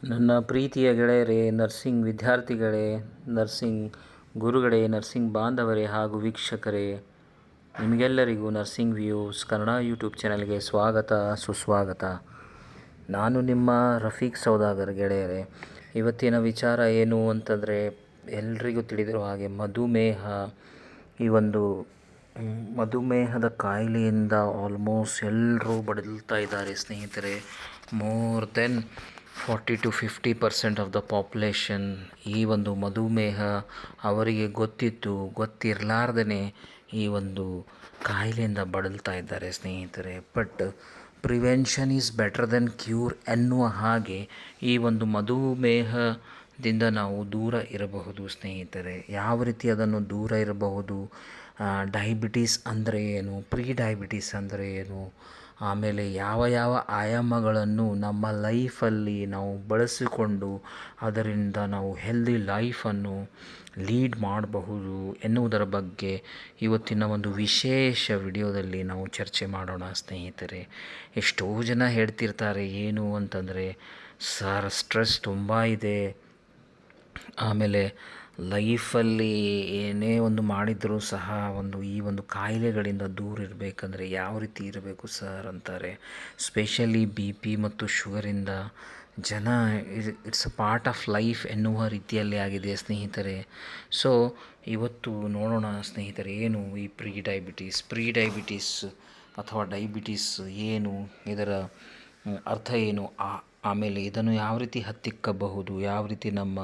ನನ್ನ ಪ್ರೀತಿಯ ಗೆಳೆಯರೇ, ನರ್ಸಿಂಗ್ ವಿದ್ಯಾರ್ಥಿಗಳೇ, ನರ್ಸಿಂಗ್ ಗುರುಗಳೇ, ನರ್ಸಿಂಗ್ ಬಾಂಧವರೇ ಹಾಗೂ ವೀಕ್ಷಕರೇ, ನಿಮಗೆಲ್ಲರಿಗೂ ನರ್ಸಿಂಗ್ ವ್ಯೂಸ್ ಕನ್ನಡ ಯೂಟ್ಯೂಬ್ ಚಾನಲ್ಗೆ ಸ್ವಾಗತ ಸುಸ್ವಾಗತ. ನಾನು ನಿಮ್ಮ ರಫೀಕ್ ಸೌದಾಗರ್ ಗೆಳೆಯರೇ. ಇವತ್ತಿನ ವಿಚಾರ ಏನು ಅಂತಂದರೆ, ಎಲ್ರಿಗೂ ತಿಳಿದಿರೋ ಹಾಗೆ ಈ ಒಂದು ಮಧುಮೇಹದ ಕಾಯಿಲೆಯಿಂದ ಆಲ್ಮೋಸ್ಟ್ ಎಲ್ಲರೂ ಬಳಲ್ತಾ ಇದ್ದಾರೆ ಸ್ನೇಹಿತರೆ. More than 40-50% of the population ಈ ಒಂದು ಮಧುಮೇಹ ಅವರಿಗೆ ಗೊತ್ತಿರಲಾರ್ದೇ ಈ ಒಂದು ಕಾಯಿಲೆಯಿಂದ ಬಳಲ್ತಾ ಇದ್ದಾರೆ ಸ್ನೇಹಿತರೆ. But prevention is better than cure ಎನ್ನುವ ಹಾಗೆ ಈ ಒಂದು ಮಧುಮೇಹದಿಂದ ನಾವು ದೂರ ಇರಬಹುದು ಸ್ನೇಹಿತರೆ. ಯಾವ ರೀತಿ ಅದನ್ನು ದೂರ ಇರಬಹುದು? ಡಯಾಬಿಟೀಸ್ ಅಂದರೆ ಏನು, ಪ್ರೀ ಡಯಾಬಿಟೀಸ್ ಅಂದರೆ ಏನು, ಆಮೇಲೆ ಯಾವ ಯಾವ ಆಯಾಮಗಳನ್ನು ನಮ್ಮ ಲೈಫಲ್ಲಿ ನಾವು ಬಳಸಿಕೊಂಡು ಅದರಿಂದ ನಾವು ಹೆಲ್ದಿ ಲೈಫನ್ನು ಲೀಡ್ ಮಾಡಬಹುದು ಎನ್ನುವುದರ ಬಗ್ಗೆ ಇವತ್ತಿನ ಒಂದು ವಿಶೇಷ ವಿಡಿಯೋದಲ್ಲಿ ನಾವು ಚರ್ಚೆ ಮಾಡೋಣ ಸ್ನೇಹಿತರೆ. ಎಷ್ಟೋ ಜನ ಹೇಳ್ತಿರ್ತಾರೆ ಏನು ಅಂತಂದರೆ, ಸರ್ ಸ್ಟ್ರೆಸ್ ತುಂಬ ಇದೆ, ಆಮೇಲೆ ಲೈಫಲ್ಲಿ ಏನೇ ಒಂದು ಮಾಡಿದರೂ ಸಹ ಈ ಒಂದು ಕಾಯಿಲೆಗಳಿಂದ ದೂರ ಇರಬೇಕಂದ್ರೆ ಯಾವ ರೀತಿ ಇರಬೇಕು ಸರ್ ಅಂತಾರೆ. ಸ್ಪೆಷಲಿ BP ಮತ್ತು ಶುಗರಿಂದ ಜನ it's a part of life ಎನ್ನುವ ರೀತಿಯಲ್ಲಿ ಆಗಿದೆ ಸ್ನೇಹಿತರೆ. ಸೊ ಇವತ್ತು ನೋಡೋಣ ಸ್ನೇಹಿತರೆ, ಏನು ಈ ಪ್ರೀ ಡಯಾಬಿಟೀಸ್ ಅಥವಾ ಡಯಾಬಿಟೀಸ್ ಏನು, ಇದರ ಅರ್ಥ ಏನು, ಆಮೇಲೆ ಇದನ್ನು ಯಾವ ರೀತಿ ಹತ್ತಿಕ್ಕಬಹುದು, ಯಾವ ರೀತಿ ನಮ್ಮ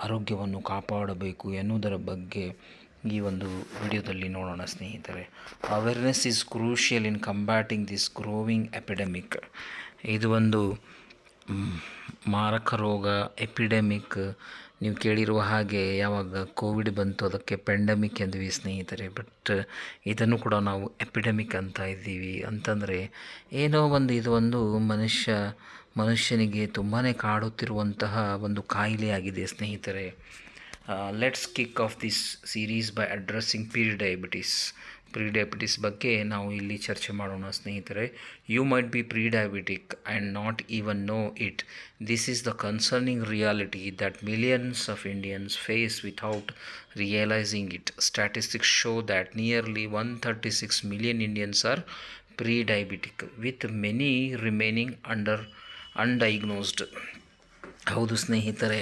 ಆರೋಗ್ಯವನ್ನು ಕಾಪಾಡಬೇಕು ಎನ್ನುವುದರ ಬಗ್ಗೆ ಈ ಒಂದು ವಿಡಿಯೋದಲ್ಲಿ ನೋಡೋಣ ಸ್ನೇಹಿತರೆ. Awareness is crucial in combating this growing epidemic. ಇದು ಒಂದು ಮಾರಕ ರೋಗ, ಎಪಿಡೆಮಿಕ್. ನೀವು ಕೇಳಿರುವ ಹಾಗೆ ಯಾವಾಗ ಕೋವಿಡ್ ಬಂತು ಅದಕ್ಕೆ ಪೆಂಡಮಿಕ್ ಎಂದ್ವಿ ಸ್ನೇಹಿತರೆ. ಬಟ್ ಇದನ್ನು ಕೂಡ ನಾವು ಎಪಿಡೆಮಿಕ್ ಅಂತ ಇದ್ದೀವಿ. ಅಂತಂದರೆ ಏನೋ ಇದು ಒಂದು ಮನುಷ್ಯನಿಗೆ ತುಂಬಾ ಕಾಡುತ್ತಿರುವಂತಹ ಒಂದು ಕಾಯಿಲೆಯಾಗಿದೆ ಸ್ನೇಹಿತರೆ. Let's kick off this series by addressing prediabetes ಬಗ್ಗೆ ನಾವು ಇಲ್ಲಿ ಚರ್ಚೆ ಮಾಡೋಣ ಸ್ನೇಹಿತರೆ. You might be prediabetic and not even know it. This is the concerning reality that millions of Indians face without realizing it. Statistics show that nearly 136 million Indians are pre-diabetic with many remaining undiagnosed. ಹೌದು ಸ್ನೇಹಿತರೆ,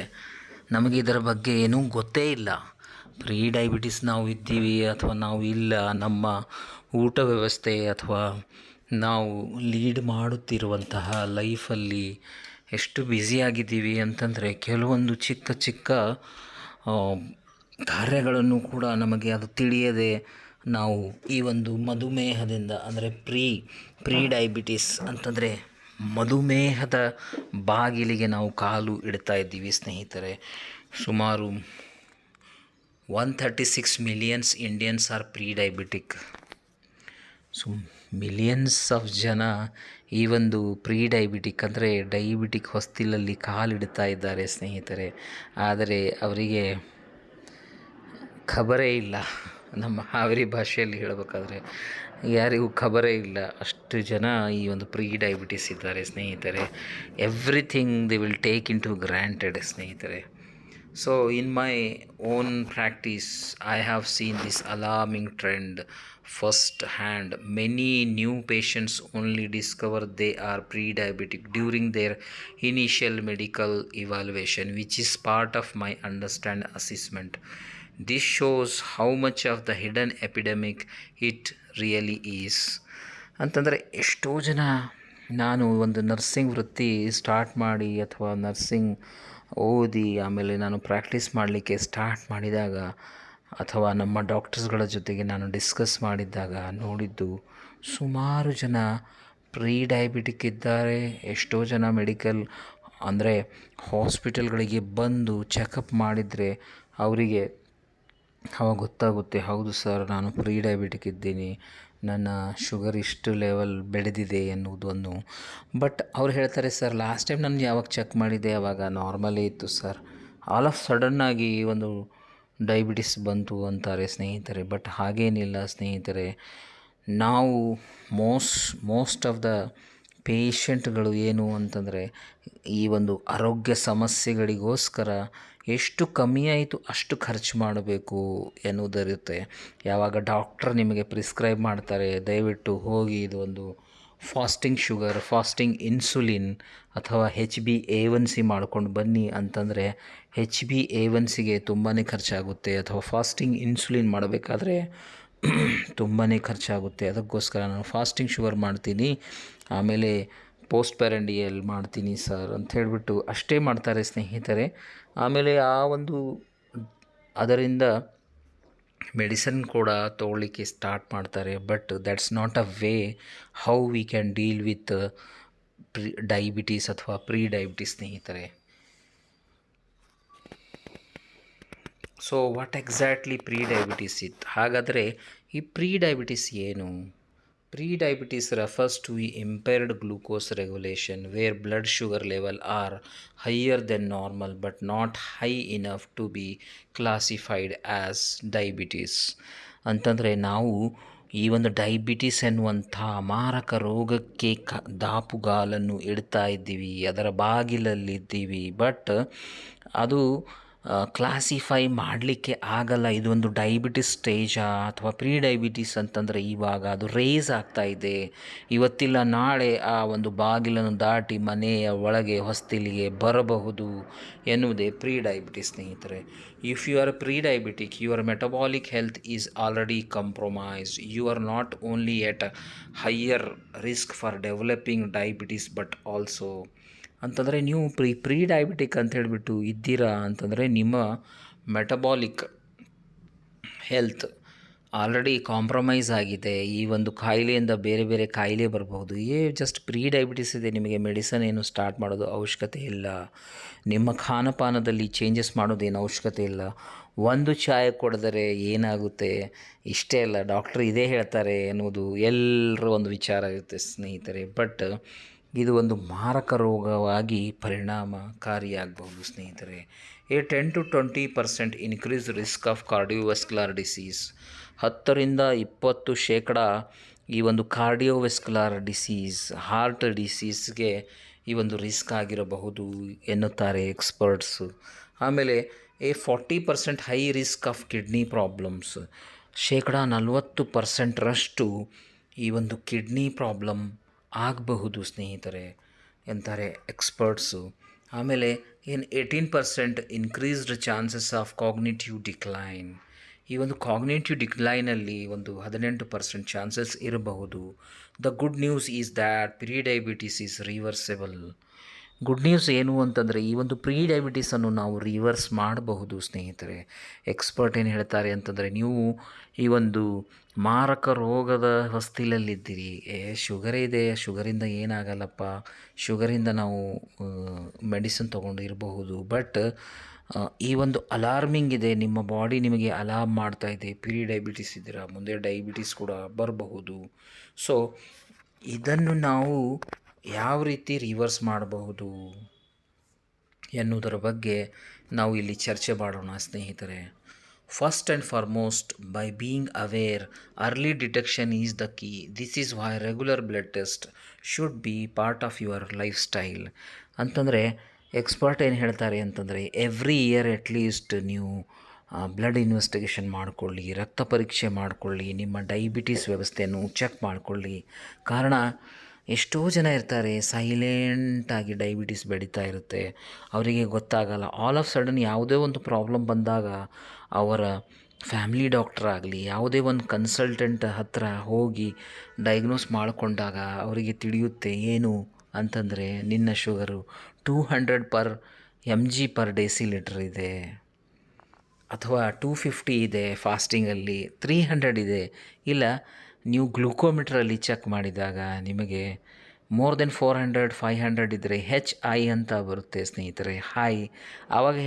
ನಮಗೆ ಇದರ ಬಗ್ಗೆ ಏನೂ ಗೊತ್ತೇ ಇಲ್ಲ. Pre diabetes ನಾವು ಇದ್ದೀವಿ ಅಥವಾ ನಾವು ಇಲ್ಲ, ನಮ್ಮ ಊಟ ವ್ಯವಸ್ಥೆ ಅಥವಾ ನಾವು ಲೀಡ್ ಮಾಡುತ್ತಿರುವಂತಹ ಲೈಫಲ್ಲಿ ಎಷ್ಟು ಬ್ಯುಸಿಯಾಗಿದ್ದೀವಿ ಅಂತಂದರೆ ಕೆಲವೊಂದು ಚಿಕ್ಕ ಕಾರ್ಯಗಳನ್ನು ಕೂಡ ನಮಗೆ ಅದು ತಿಳಿಯದೆ ನಾವು ಈ ಒಂದು ಮಧುಮೇಹದಿಂದ ಅಂದರೆ ಪ್ರೀ ಡಯಾಬಿಟಿಸ್ ಅಂತಂದರೆ ಮಧುಮೇಹದ ಬಾಗಿಲಿಗೆ ನಾವು ಕಾಲು ಇಡ್ತಾ ಇದ್ದೀವಿ ಸ್ನೇಹಿತರೆ. ಸುಮಾರು 136 million Indians are pre diabetic. So millions of ಜನ ಈ ಒಂದು ಪ್ರೀ ಡಯಾಬಿಟಿಕ್ ಅಂದರೆ ಡಯಾಬಿಟಿಕ್ ಹೊಸ್ತಿಲಲ್ಲಿ ಕಾಲಿಡ್ತಾ ಇದ್ದಾರೆ ಸ್ನೇಹಿತರೆ. ಆದರೆ ಅವರಿಗೆ ಖಬರೇ ಇಲ್ಲ. ನಮ್ಮ ಹಾವೇರಿ ಭಾಷೆಯಲ್ಲಿ ಹೇಳಬೇಕಾದ್ರೆ ಯಾರಿಗೂ ಖಬರೇ ಇಲ್ಲ, ಅಷ್ಟು ಜನ ಈ ಒಂದು ಪ್ರೀ ಡಯಾಬಿಟಿಸ್ ಇದ್ದಾರೆ ಸ್ನೇಹಿತರೆ. Everything they will take in to granted ಸ್ನೇಹಿತರೆ. So in my own practice, I have seen this alarming trend first hand. Many new patients only discover they are pre-diabetic during their initial medical evaluation, which is part of my understand assessment. This shows how much of the hidden epidemic it really is. ಅಂತಂದರೆ ಎಷ್ಟೋ ಜನ, ನಾನು ಒಂದು nursing ವೃತ್ತಿ start ಮಾಡಿ ಅಥವಾ nursing ಓದಿ ಆಮೇಲೆ ನಾನು ಪ್ರಾಕ್ಟೀಸ್ ಮಾಡಲಿಕ್ಕೆ ಸ್ಟಾರ್ಟ್ ಮಾಡಿದಾಗ ಅಥವಾ ನಮ್ಮ ಡಾಕ್ಟರ್ಸ್ಗಳ ಜೊತೆಗೆ ನಾನು ಡಿಸ್ಕಸ್ ಮಾಡಿದ್ದಾಗ ನೋಡಿದ್ದು, ಸುಮಾರು ಜನ ಪ್ರೀ ಡಯಾಬಿಟಿಕ್ ಇದ್ದಾರೆ. ಎಷ್ಟೋ ಜನ ಮೆಡಿಕಲ್ ಅಂದರೆ ಹಾಸ್ಪಿಟಲ್ಗಳಿಗೆ ಬಂದು ಚೆಕಪ್ ಮಾಡಿದರೆ ಅವರಿಗೆ ಅವಾಗ ಗೊತ್ತಾಗುತ್ತೆ, ಹೌದು ಸರ್ ನಾನು ಪ್ರೀ ಡಯಾಬಿಟಿಕ್ ಇದ್ದೀನಿ, ನನ್ನ ಶುಗರ್ ಇಷ್ಟು ಲೆವೆಲ್ ಬೆಳೆದಿದೆ ಎನ್ನುವುದನ್ನು. ಬಟ್ ಅವ್ರು ಹೇಳ್ತಾರೆ, ಸರ್ ಲಾಸ್ಟ್ ಟೈಮ್ ನಾನು ಯಾವಾಗ ಚೆಕ್ ಮಾಡಿದ್ದೆ ಆವಾಗ ನಾರ್ಮಲೇ ಇತ್ತು ಸರ್, ಆಲ್ ಆಫ್ ಸಡನ್ನಾಗಿ ಒಂದು ಡಯಾಬಿಟಿಸ್ ಬಂತು ಅಂತಾರೆ ಸ್ನೇಹಿತರೆ. ಬಟ್ ಹಾಗೇನಿಲ್ಲ ಸ್ನೇಹಿತರೆ. ನಾವು ಮೋಸ್ಟ್ ಆಫ್ ದ ಪೇಷಂಟ್ಗಳು ಏನು ಅಂತಂದರೆ ಈ ಒಂದು ಆರೋಗ್ಯ ಸಮಸ್ಯೆಗಳಿಗೋಸ್ಕರ ಎಷ್ಟು ಕಮ್ಮಿ ಆಯಿತು ಅಷ್ಟು ಖರ್ಚು ಮಾಡಬೇಕು ಎನ್ನುವುದಿರುತ್ತೆ. ಯಾವಾಗ ಡಾಕ್ಟ್ರ್ ನಿಮಗೆ ಪ್ರಿಸ್ಕ್ರೈಬ್ ಮಾಡ್ತಾರೆ, ದಯವಿಟ್ಟು ಹೋಗಿ ಇದು ಒಂದು ಫಾಸ್ಟಿಂಗ್ ಶುಗರ್, ಫಾಸ್ಟಿಂಗ್ ಇನ್ಸುಲಿನ್ ಅಥವಾ HbA1c ಮಾಡ್ಕೊಂಡು ಬನ್ನಿ ಅಂತಂದರೆ HbA1cಗೆ ತುಂಬಾ ಖರ್ಚಾಗುತ್ತೆ, ಅಥವಾ ಫಾಸ್ಟಿಂಗ್ ಇನ್ಸುಲಿನ್ ಮಾಡಬೇಕಾದ್ರೆ ತುಂಬಾ ಖರ್ಚಾಗುತ್ತೆ. ಅದಕ್ಕೋಸ್ಕರ ನಾನು ಫಾಸ್ಟಿಂಗ್ ಶುಗರ್ ಮಾಡ್ತೀನಿ, ಆಮೇಲೆ ಪೋಸ್ಟ್ ಪ್ಯಾರಂಡಿಯಲ್ ಮಾಡ್ತೀನಿ ಸರ್ ಅಂತ ಹೇಳಿಬಿಟ್ಟು ಅಷ್ಟೇ ಮಾಡ್ತಾರೆ ಸ್ನೇಹಿತರೆ. ಆಮೇಲೆ ಅದರಿಂದ ಮೆಡಿಸನ್ ಕೂಡ ತೊಗೊಳ್ಳಿಕ್ಕೆ ಸ್ಟಾರ್ಟ್ ಮಾಡ್ತಾರೆ. But that's not a way how we can deal with diabetes ಅಥವಾ ಪ್ರೀ ಡಯಾಬಿಟೀಸ್ ಸ್ನೇಹಿತರೆ. So what exactly prediabetes ಇತ್ತು? ಹಾಗಾದರೆ ಈ ಪ್ರೀ ಡಯಾಬಿಟೀಸ್ ಏನು? Prediabetes refers to impaired glucose regulation where blood sugar level are higher than normal but not high enough to be classified as diabetes. ಅಂತಂದರೆ ನಾವು ಈ ಒಂದು diabetes ಎನ್ನುವಂಥ ಮಾರಕ ರೋಗಕ್ಕೆ ದಾಪುಗಾಲನ್ನು ಇಡ್ತಾ ಇದ್ದೀವಿ, ಅದರ ಬಾಗಿಲಲ್ಲಿದ್ದೀವಿ. ಬಟ್ ಅದು ಕ್ಲಾಸಿಫೈ ಮಾಡಲಿಕ್ಕೆ ಆಗಲ್ಲ. ಇದೊಂದು ಡಯಾಬಿಟಿಸ್ ಸ್ಟೇಜಾ ಅಥವಾ ಪ್ರೀ ಡಯಾಬಿಟೀಸ್ ಅಂತಂದರೆ ಇವಾಗ ಅದು ರೇಸ್ ಆಗ್ತಾ ಇದೆ, ಇವತ್ತಿಲ್ಲ ನಾಳೆ ಆ ಒಂದು ಬಾಗಿಲನ್ನು ದಾಟಿ ಮನೆಯ ಒಳಗೆ ಹೊಸ್ತಿಲಿಗೆ ಬರಬಹುದು ಎನ್ನುವುದೇ ಪ್ರೀ ಡಯಾಬಿಟೀಸ್ ಸ್ನೇಹಿತರೆ. If you are pre diabetic, your metabolic health is already compromised. You are not only at higher risk for developing diabetes but also ಅಂತಂದರೆ ನೀವು ಪ್ರೀ ಡಯಾಬಿಟಿಕ್ ಅಂತ ಹೇಳಿಬಿಟ್ಟು ಇದ್ದೀರಾ ಅಂತಂದರೆ ನಿಮ್ಮ ಮೆಟಬಾಲಿಕ್ ಹೆಲ್ತ್ ಆಲ್ರೆಡಿ ಕಾಂಪ್ರಮೈಸ್ ಆಗಿದೆ. ಈ ಒಂದು ಕಾಯಿಲೆಯಿಂದ ಬೇರೆ ಬೇರೆ ಕಾಯಿಲೆ ಬರಬಹುದು. ಜಸ್ಟ್ ಪ್ರೀ ಡಯಾಬಿಟಿಸ್ ಇದೆ, ನಿಮಗೆ ಮೆಡಿಸನ್ ಏನು ಸ್ಟಾರ್ಟ್ ಮಾಡೋದು ಅವಶ್ಯಕತೆ ಇಲ್ಲ. ನಿಮ್ಮ ಖಾನಪಾನದಲ್ಲಿ ಚೇಂಜಸ್ ಮಾಡೋದೇನು ಅವಶ್ಯಕತೆ ಇಲ್ಲ. ಒಂದು ಚಾಯ ಕುಡಿದರೆ ಏನಾಗುತ್ತೆ, ಇಷ್ಟೇ ಅಲ್ಲ, ಡಾಕ್ಟ್ರ್ ಇದೇ ಹೇಳ್ತಾರೆ ಎನ್ನುವುದು ಎಲ್ಲರ ಒಂದು ವಿಚಾರ ಇರುತ್ತೆ ಸ್ನೇಹಿತರೆ. ಬಟ್ ಇದು ಒಂದು ಮಾರಕ ರೋಗವಾಗಿ ಪರಿಣಾಮಕಾರಿಯಾಗಬಹುದು ಸ್ನೇಹಿತರೆ. 10 to 20% increase risk of ಕಾರ್ಡಿಯೋವೆಸ್ಕ್ಯುಲರ್ disease. 10-20% ಈ ಒಂದು ಕಾರ್ಡಿಯೋವೆಸ್ಕ್ಯುಲರ್ ಡಿಸೀಸ್, ಹಾರ್ಟ್ ಡಿಸೀಸ್ಗೆ ಈ ಒಂದು ರಿಸ್ಕ್ ಆಗಿರಬಹುದು ಎನ್ನುತ್ತಾರೆ ಎಕ್ಸ್ಪರ್ಟ್ಸು. ಆಮೇಲೆ 40% high risk of kidney problems. 40% ಈ ಒಂದು ಕಿಡ್ನಿ ಪ್ರಾಬ್ಲಮ್ ಆಗಬಹುದು ಸ್ನೇಹಿತರೆ ಎಂತಾರೆ ಎಕ್ಸ್ಪರ್ಟ್ಸು. ಆಮೇಲೆ 18% increased chances of cognitive decline. ಈ ಒಂದು ಕಾಗ್ನಿಟಿವ್ ಡಿಕ್ಲೈನಲ್ಲಿ ಒಂದು 18% ಚಾನ್ಸಸ್ ಇರಬಹುದು. The good news is that pre diabetes is reversible. Good news ಏನು ಅಂತಂದರೆ ಈ ಒಂದು ಪ್ರೀ ಡಯಾಬಿಟೀಸನ್ನು ನಾವು ರಿವರ್ಸ್ ಮಾಡಬಹುದು ಸ್ನೇಹಿತರೆ. ಎಕ್ಸ್ಪರ್ಟ್ ಏನು ಹೇಳ್ತಾರೆ ಅಂತಂದರೆ, ನೀವು ಈ ಒಂದು ಮಾರಕ ರೋಗದ ಹೊಸ್ತಿಲಲ್ಲಿದ್ದೀರಿ, ಶುಗರೇ ಇದೆ, ಶುಗರಿಂದ ಏನಾಗಲ್ಲಪ್ಪ, ಶುಗರಿಂದ ನಾವು ಮೆಡಿಸಿನ್ ತೊಗೊಂಡು ಇರಬಹುದು. ಬಟ್ ಈ ಒಂದು ಅಲಾರ್ಮಿಂಗ್ ಇದೆ, ನಿಮ್ಮ ಬಾಡಿ ನಿಮಗೆ ಅಲಾರ್ಮ್ ಮಾಡ್ತಾ ಇದೆ, ಪ್ರೀ ಡಯಾಬಿಟೀಸ್ ಇದ್ದೀರಾ, ಮುಂದೆ ಡಯಾಬಿಟೀಸ್ ಕೂಡ ಬರಬಹುದು. ಸೊ ಇದನ್ನು ನಾವು ಯಾವ ರೀತಿ ರಿವರ್ಸ್ ಮಾಡಬಹುದು ಎನ್ನುವುದರ ಬಗ್ಗೆ ನಾವು ಇಲ್ಲಿ ಚರ್ಚೆ ಮಾಡೋಣ ಸ್ನೇಹಿತರೆ. First and foremost, by being aware, early detection is the key. This is why regular blood test should be part of your lifestyle. ಅಂತಂದರೆ ಎಕ್ಸ್ಪರ್ಟ್ ಏನು ಹೇಳ್ತಾರೆ ಅಂತಂದರೆ, ಎವ್ರಿ ಇಯರ್ ಅಟ್ಲೀಸ್ಟ್ ನೀವು ಬ್ಲಡ್ ಇನ್ವೆಸ್ಟಿಗೇಷನ್ ಮಾಡಿಕೊಳ್ಳಿ, ರಕ್ತ ಪರೀಕ್ಷೆ ಮಾಡಿಕೊಳ್ಳಿ, ನಿಮ್ಮ ಡಯಾಬಿಟೀಸ್ ವ್ಯವಸ್ಥೆಯನ್ನು ಚೆಕ್ ಮಾಡಿಕೊಳ್ಳಿ. ಕಾರಣ ಎಷ್ಟೋ ಜನ ಇರ್ತಾರೆ ಸೈಲೆಂಟಾಗಿ ಡಯಾಬಿಟೀಸ್ ಬೆಳೀತಾ ಇರುತ್ತೆ, ಅವರಿಗೆ ಗೊತ್ತಾಗಲ್ಲ. ಆಲ್ ಆಫ್ ಸಡನ್ ಯಾವುದೇ ಒಂದು ಪ್ರಾಬ್ಲಮ್ ಬಂದಾಗ ಅವರ ಫ್ಯಾಮಿಲಿ ಡಾಕ್ಟರ್ ಆಗಲಿ ಯಾವುದೇ ಒಂದು ಕನ್ಸಲ್ಟೆಂಟ್ ಹತ್ತಿರ ಹೋಗಿ ಡಯಾಗ್ನೋಸ್ ಮಾಡಿಕೊಂಡಾಗ ಅವರಿಗೆ ತಿಳಿಯುತ್ತೆ ಏನು ಅಂತಂದರೆ, ನಿನ್ನ ಶುಗರು 200/mg/dL ಇದೆ, ಅಥವಾ 250 ಇದೆ ಫಾಸ್ಟಿಂಗಲ್ಲಿ, 300 ಇದೆ. ಇಲ್ಲ, ನೀವು ಗ್ಲೂಕೋಮೀಟ್ರಲ್ಲಿ ಚೆಕ್ ಮಾಡಿದಾಗ ನಿಮಗೆ ಮೋರ್ ದೆನ್ 400-500 ಇದ್ದರೆ HI ಅಂತ ಬರುತ್ತೆ ಸ್ನೇಹಿತರೆ, ಹೈ. ಆವಾಗ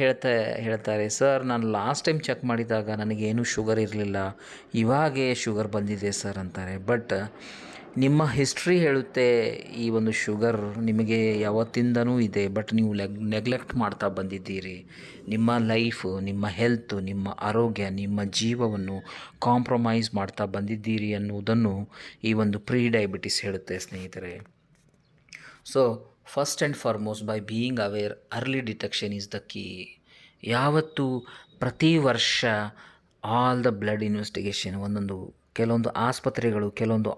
ಹೇಳ್ತಾರೆ, ಸರ್ ನಾನು ಲಾಸ್ಟ್ ಟೈಮ್ ಚೆಕ್ ಮಾಡಿದಾಗ ನನಗೇನು ಶುಗರ್ ಇರಲಿಲ್ಲ, ಇವಾಗೇ ಶುಗರ್ ಬಂದಿದೆ ಸರ್ ಅಂತಾರೆ. ಬಟ್ ನಿಮ್ಮ ಹಿಸ್ಟ್ರಿ ಹೇಳುತ್ತೆ ಈ ಒಂದು ಶುಗರ್ ನಿಮಗೆ ಯಾವತ್ತಿಂದನೂ ಇದೆ, ಬಟ್ ನೀವು ನೆಗ್ಲೆಕ್ಟ್ ಮಾಡ್ತಾ ಬಂದಿದ್ದೀರಿ. ನಿಮ್ಮ ಲೈಫು, ನಿಮ್ಮ ಹೆಲ್ತು, ನಿಮ್ಮ ಆರೋಗ್ಯ, ನಿಮ್ಮ ಜೀವವನ್ನು ಕಾಂಪ್ರಮೈಸ್ ಮಾಡ್ತಾ ಬಂದಿದ್ದೀರಿ ಅನ್ನುವುದನ್ನು ಈ ಒಂದು ಪ್ರೀ ಡಯಾಬಿಟಿಸ್ ಹೇಳುತ್ತೆ ಸ್ನೇಹಿತರೆ. So first and foremost by being aware early detection is the key. ಯಾವತ್ತು ಪ್ರತಿ ವರ್ಷ ಆಲ್ ದ ಬ್ಲಡ್ ಇನ್ವೆಸ್ಟಿಗೇಷನ್ ಕೆಲವೊಂದು ಆಸ್ಪತ್ರೆಗಳು ಕೆಲವೊಂದು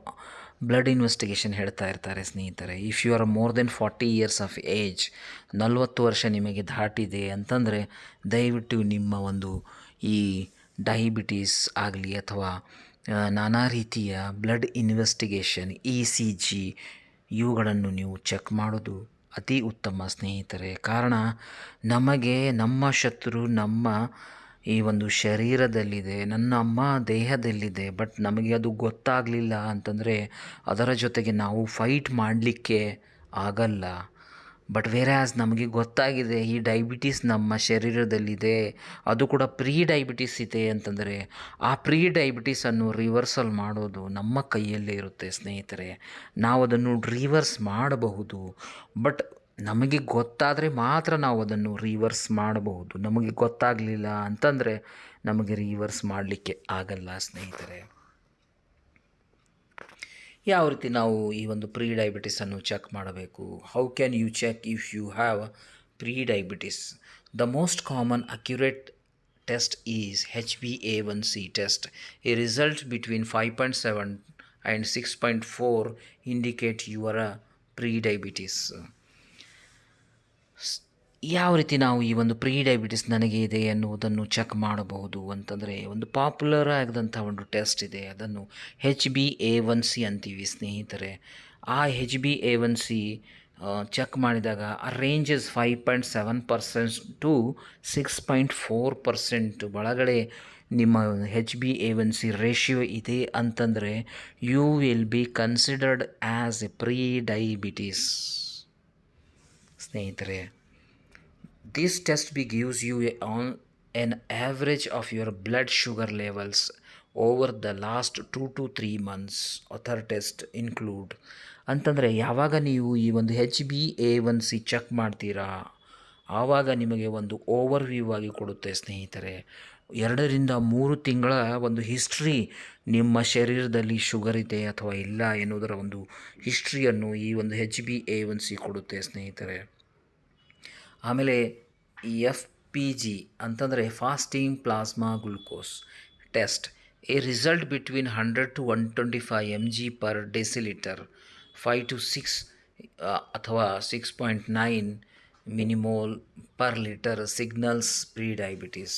ಬ್ಲಡ್ ಇನ್ವೆಸ್ಟಿಗೇಷನ್ ಹೇಳ್ತಾ ಇರ್ತಾರೆ ಸ್ನೇಹಿತರೆ. If you are more than 40 years of age, 40 ವರ್ಷ ನಿಮಗೆ ದಾಟಿದೆ ಅಂತಂದರೆ ದಯವಿಟ್ಟು ನಿಮ್ಮ ಈ ಡಯಾಬಿಟೀಸ್ ಆಗಲಿ ಅಥವಾ ನಾನಾ ರೀತಿಯ ಬ್ಲಡ್ ಇನ್ವೆಸ್ಟಿಗೇಷನ್ ECG ಇವುಗಳನ್ನು ನೀವು ಚೆಕ್ ಮಾಡೋದು ಅತಿ ಉತ್ತಮ ಸ್ನೇಹಿತರೆ. ಕಾರಣ ನಮಗೆ ನಮ್ಮ ಶತ್ರು ನಮ್ಮ ಈ ಶರೀರದಲ್ಲಿದೆ, ನನ್ನ ಅಮ್ಮ ದೇಹದಲ್ಲಿದೆ, ಬಟ್ ನಮಗೆ ಅದು ಗೊತ್ತಾಗಲಿಲ್ಲ ಅಂತಂದರೆ ಅದರ ಜೊತೆಗೆ ನಾವು ಫೈಟ್ ಮಾಡಲಿಕ್ಕೆ ಆಗಲ್ಲ. ಬಟ್ ವೇರ್ಯಾಸ್ ನಮಗೆ ಗೊತ್ತಾಗಿದೆ ಈ ಡಯಾಬಿಟೀಸ್ ನಮ್ಮ ಶರೀರದಲ್ಲಿದೆ, ಅದು ಕೂಡ ಪ್ರೀ ಡಯಾಬಿಟೀಸ್ ಇದೆ ಅಂತಂದರೆ ಆ ಪ್ರೀ ಡಯಾಬಿಟೀಸನ್ನು ರಿವರ್ಸಲ್ ಮಾಡೋದು ನಮ್ಮ ಕೈಯಲ್ಲೇ ಇರುತ್ತೆ ಸ್ನೇಹಿತರೆ. ನಾವು ಅದನ್ನು ರಿವರ್ಸ್ ಮಾಡಬಹುದು, ಬಟ್ ನಮಗೆ ಗೊತ್ತಾದರೆ ಮಾತ್ರ ನಾವು ಅದನ್ನು ರಿವರ್ಸ್ ಮಾಡಬಹುದು. ನಮಗೆ ಗೊತ್ತಾಗಲಿಲ್ಲ ಅಂತಂದರೆ ನಮಗೆ ರಿವರ್ಸ್ ಮಾಡಲಿಕ್ಕೆ ಆಗಲ್ಲ ಸ್ನೇಹಿತರೆ. ಯಾವ ರೀತಿ ನಾವು ಈ ಪ್ರೀ ಡಯಾಬಿಟೀಸನ್ನು ಚೆಕ್ ಮಾಡಬೇಕು? How can you check if you have prediabetes? The most common accurate test is HbA1c test. A result between 5.7 and 6.4 indicate your prediabetes. ಯಾವ ರೀತಿ ನಾವು ಈ ಪ್ರೀ ಡಯಾಬಿಟಿಸ್ ನನಗೆ ಇದೆ ಎನ್ನುವುದನ್ನು ಚೆಕ್ ಮಾಡಬಹುದು ಅಂತಂದರೆ ಪಾಪ್ಯುಲರ್ ಆಗಿದಂಥ ಟೆಸ್ಟ್ ಇದೆ, ಅದನ್ನು HbA1c ಅಂತೀವಿ ಸ್ನೇಹಿತರೆ. ಆ HbA1c ಚೆಕ್ ಮಾಡಿದಾಗ ಆ ರೇಂಜಸ್ 5.7% to 6.4% ಒಳಗಡೆ ನಿಮ್ಮ HbA1c ರೇಷಿಯೋ ಇದೆ ಅಂತಂದರೆ you will be considered as a pre diabetes ಸ್ನೇಹಿತರೆ. This test gives you an average of your blood sugar levels over the last 2 to 3 months. Other tests include ಅಂತಂದರೆ ಯಾವಾಗ ನೀವು ಈ HbA1c check ಮಾಡ್ತೀರಾ ಆವಾಗ ನಿಮಗೆ ಓವರ್ ವ್ಯೂ ಆಗಿ ಕೊಡುತ್ತೆ ಸ್ನೇಹಿತರೆ. 2 ರಿಂದ 3 ತಿಂಗಳ ಹಿಸ್ಟ್ರಿ, ನಿಮ್ಮ ಶರೀರದಲ್ಲಿ ಶುಗರ್ ಇದೆ ಅಥವಾ ಇಲ್ಲ ಎನ್ನುವುದರ ಹಿಸ್ಟ್ರಿಯನ್ನು ಈ HbA1c ಕೊಡುತ್ತೆ ಸ್ನೇಹಿತರೆ. ಆಮೇಲೆ FPG ಅಂತಂದರೆ fasting plasma glucose test. A result between 100 to 125 mg/dL, 5 to 6 ಅಥವಾ 6.9 mmol/L ಸಿಗ್ನಲ್ಸ್ ಪ್ರೀ ಡಯಾಬಿಟೀಸ್.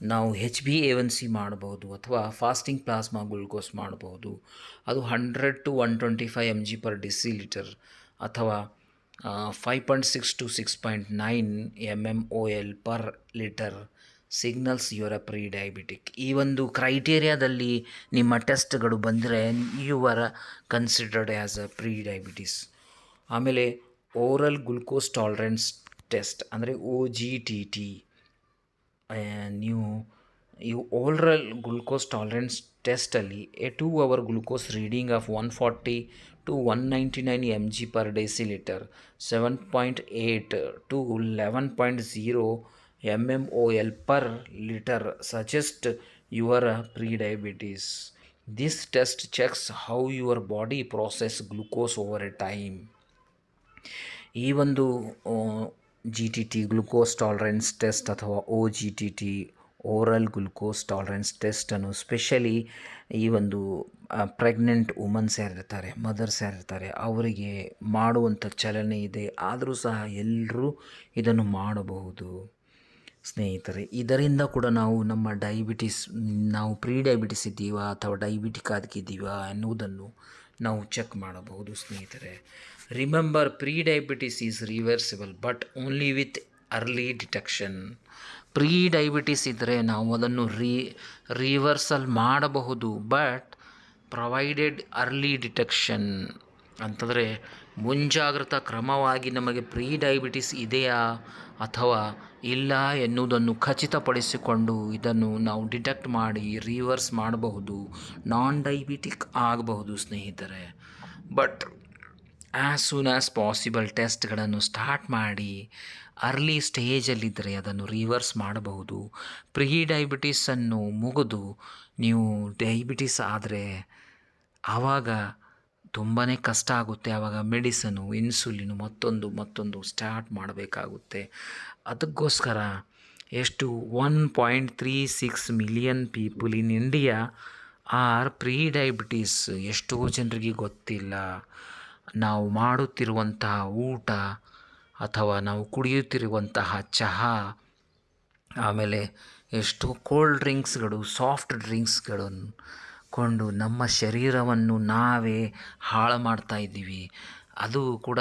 ನಾವು HbA1c ಮಾಡಬಹುದು ಅಥವಾ ಫಾಸ್ಟಿಂಗ್ ಪ್ಲಾಸ್ಮಾ ಗ್ಲೂಕೋಸ್ ಮಾಡಬಹುದು. ಅದು 100 to 125 mg/dL ಅಥವಾ 5.6 to 6.9 mmol/L signals your pre diabetic. ಈ ಕ್ರೈಟೇರಿಯಾದಲ್ಲಿ ನಿಮ್ಮ ಟೆಸ್ಟ್ಗಳು ಬಂದರೆ you are considered as a pre diabetes. ಆಮೇಲೆ ಓರಲ್ ಗ್ಲೂಕೋಸ್ ಟಾಲರೆನ್ಸ್ ಟೆಸ್ಟ್ ಅಂದರೆ OGTT. ನೀವು ಈ ಓರಲ್ ಗ್ಲೂಕೋಸ್ ಟಾಲರೆನ್ಸ್ ಟೆಸ್ಟಲ್ಲಿ a 2 hour glucose reading of 140 to 199 mg/dL, 7.8 to 11.0 mmol/L suggest your pre-diabetes. This test checks how your body process glucose over a time. ಈ GTT glucose tolerance test ಅಥವಾ OGTT oral glucose tolerance ಟೆಸ್ಟನ್ನು specially ಈ pregnant womans ಯಾರಿರ್ತಾರೆ, mothers ಯಾರಿರ್ತಾರೆ ಅವರಿಗೆ ಮಾಡುವಂಥ ಚಲನೆ ಇದೆ. ಆದರೂ ಸಹ ಎಲ್ಲರೂ ಇದನ್ನು ಮಾಡಬಹುದು ಸ್ನೇಹಿತರೆ. ಇದರಿಂದ ಕೂಡ ನಾವು ನಮ್ಮ ನಾವು ಪ್ರೀ ಡಯಾಬಿಟಿಸ್ ಇದ್ದೀವಾ ಅಥವಾ ಡಯಾಬಿಟಿಕ್ ಆಗಿದ್ದೀವಾ ಎನ್ನುವುದನ್ನು ನಾವು ಚೆಕ್ ಮಾಡಬಹುದು ಸ್ನೇಹಿತರೆ. Remember, prediabetes is reversible but only with early detection. Prediabetes ಇದ್ದರೆ ನಾವು ಅದನ್ನು ರಿವರ್ಸಲ್ ಮಾಡಬಹುದು, ಬಟ್ ಪ್ರೊವೈಡೆಡ್ ಅರ್ಲಿ ಡಿಟೆಕ್ಷನ್ ಅಂತಂದರೆ ಮುಂಜಾಗ್ರತಾ ಕ್ರಮವಾಗಿ ನಮಗೆ ಪ್ರೀ ಡಯಾಬಿಟಿಸ್ ಇದೆಯಾ ಅಥವಾ ಇಲ್ಲ ಎನ್ನುವುದನ್ನು ಖಚಿತಪಡಿಸಿಕೊಂಡು ಇದನ್ನು ನಾವು ಡಿಟೆಕ್ಟ್ ಮಾಡಿ ರಿವರ್ಸ್ ಮಾಡಬಹುದು, ನಾನ್ ಡಯಾಬಿಟಿಕ್ ಆಗಬಹುದು ಸ್ನೇಹಿತರೆ. But as soon as possible ಟೆಸ್ಟ್ಗಳನ್ನು ಸ್ಟಾರ್ಟ್ ಮಾಡಿ ಅರ್ಲಿ ಸ್ಟೇಜಲ್ಲಿದ್ದರೆ ಅದನ್ನು ರಿವರ್ಸ್ ಮಾಡಬಹುದು. ಪ್ರೀ ಡಯಾಬಿಟೀಸನ್ನು ಮುಗಿದು ನೀವು ಡಯಾಬಿಟಿಸ್ ಆದರೆ ಆವಾಗ ತುಂಬಾ ಕಷ್ಟ ಆಗುತ್ತೆ. ಆವಾಗ ಮೆಡಿಸನು, ಇನ್ಸುಲಿನು, ಮತ್ತೊಂದು ಸ್ಟಾರ್ಟ್ ಮಾಡಬೇಕಾಗುತ್ತೆ. ಅದಕ್ಕೋಸ್ಕರ ಎಷ್ಟು 1.36 million people in India are prediabetes. ಎಷ್ಟೋ ಜನರಿಗೆ ಗೊತ್ತಿಲ್ಲ. ನಾವು ಮಾಡುತ್ತಿರುವಂತಹ ಊಟ ಅಥವಾ ನಾವು ಕುಡಿಯುತ್ತಿರುವಂತಹ ಚಹಾ, ಆಮೇಲೆ ಎಷ್ಟೋ ಕೋಲ್ಡ್ ಡ್ರಿಂಕ್ಸ್ಗಳು, ಸಾಫ್ಟ್ ಡ್ರಿಂಕ್ಸ್ಗಳನ್ನು ಕೊಂಡು ನಮ್ಮ ಶರೀರವನ್ನು ನಾವೇ ಹಾಳು ಮಾಡ್ತಾ ಇದ್ದೀವಿ. ಅದು ಕೂಡ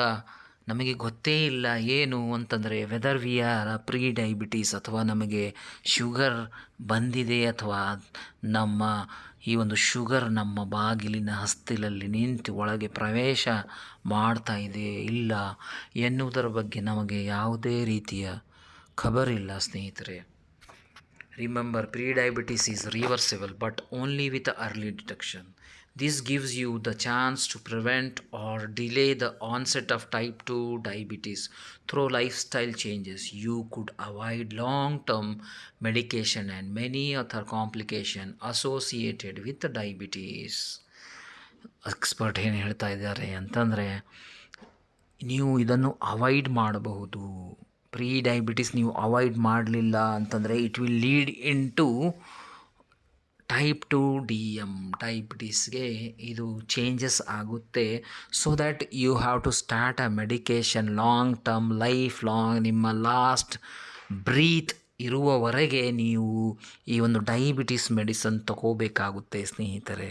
ನಮಗೆ ಗೊತ್ತೇ ಇಲ್ಲ. ಏನು ಅಂತಂದರೆ whether we are prediabetes ಅಥವಾ ನಮಗೆ ಶುಗರ್ ಬಂದಿದೆ ಅಥವಾ ನಮ್ಮ ಈ ಒಂದು ಶುಗರ್ ನಮ್ಮ ಬಾಗಿಲಿನ ಹಸ್ತಿಲಲ್ಲಿ ನಿಂತು ಒಳಗೆ ಪ್ರವೇಶ ಮಾಡ್ತಾ ಇದೆ ಇಲ್ಲ ಎನ್ನುವುದರ ಬಗ್ಗೆ ನಮಗೆ ಯಾವುದೇ ರೀತಿಯ ಖಬರಿಲ್ಲ ಸ್ನೇಹಿತರೆ. Remember, pre-diabetes is reversible but only with early detection. This gives you the chance to prevent or delay the onset of type 2 diabetes. Through lifestyle changes, you could avoid long-term medication and many other complications associated with the diabetes. Expert ಏನು ಹೇಳ್ತಾ ಇದ್ದಾರೆ ಅಂತಂದರೆ, ನೀವು ಇದನ್ನು avoid ಮಾಡಬಹುದು. Pre diabetes ನೀವು avoid ಮಾಡಲಿಲ್ಲ ಅಂತಂದರೆ it will lead into type 2 DM ಡಯಾಬಿಟೀಸ್ಗೆ ಇದು ಚೇಂಜಸ್ ಆಗುತ್ತೆ. So that you have to start a medication long term, life long, ನಿಮ್ಮ ಲಾಸ್ಟ್ ಬ್ರೀತ್ ಇರುವವರೆಗೆ ನೀವು ಈ ಒಂದು ಡಯಾಬಿಟಿಸ್ ಮೆಡಿಸನ್ ತಗೋಬೇಕಾಗುತ್ತೆ ಸ್ನೇಹಿತರೆ.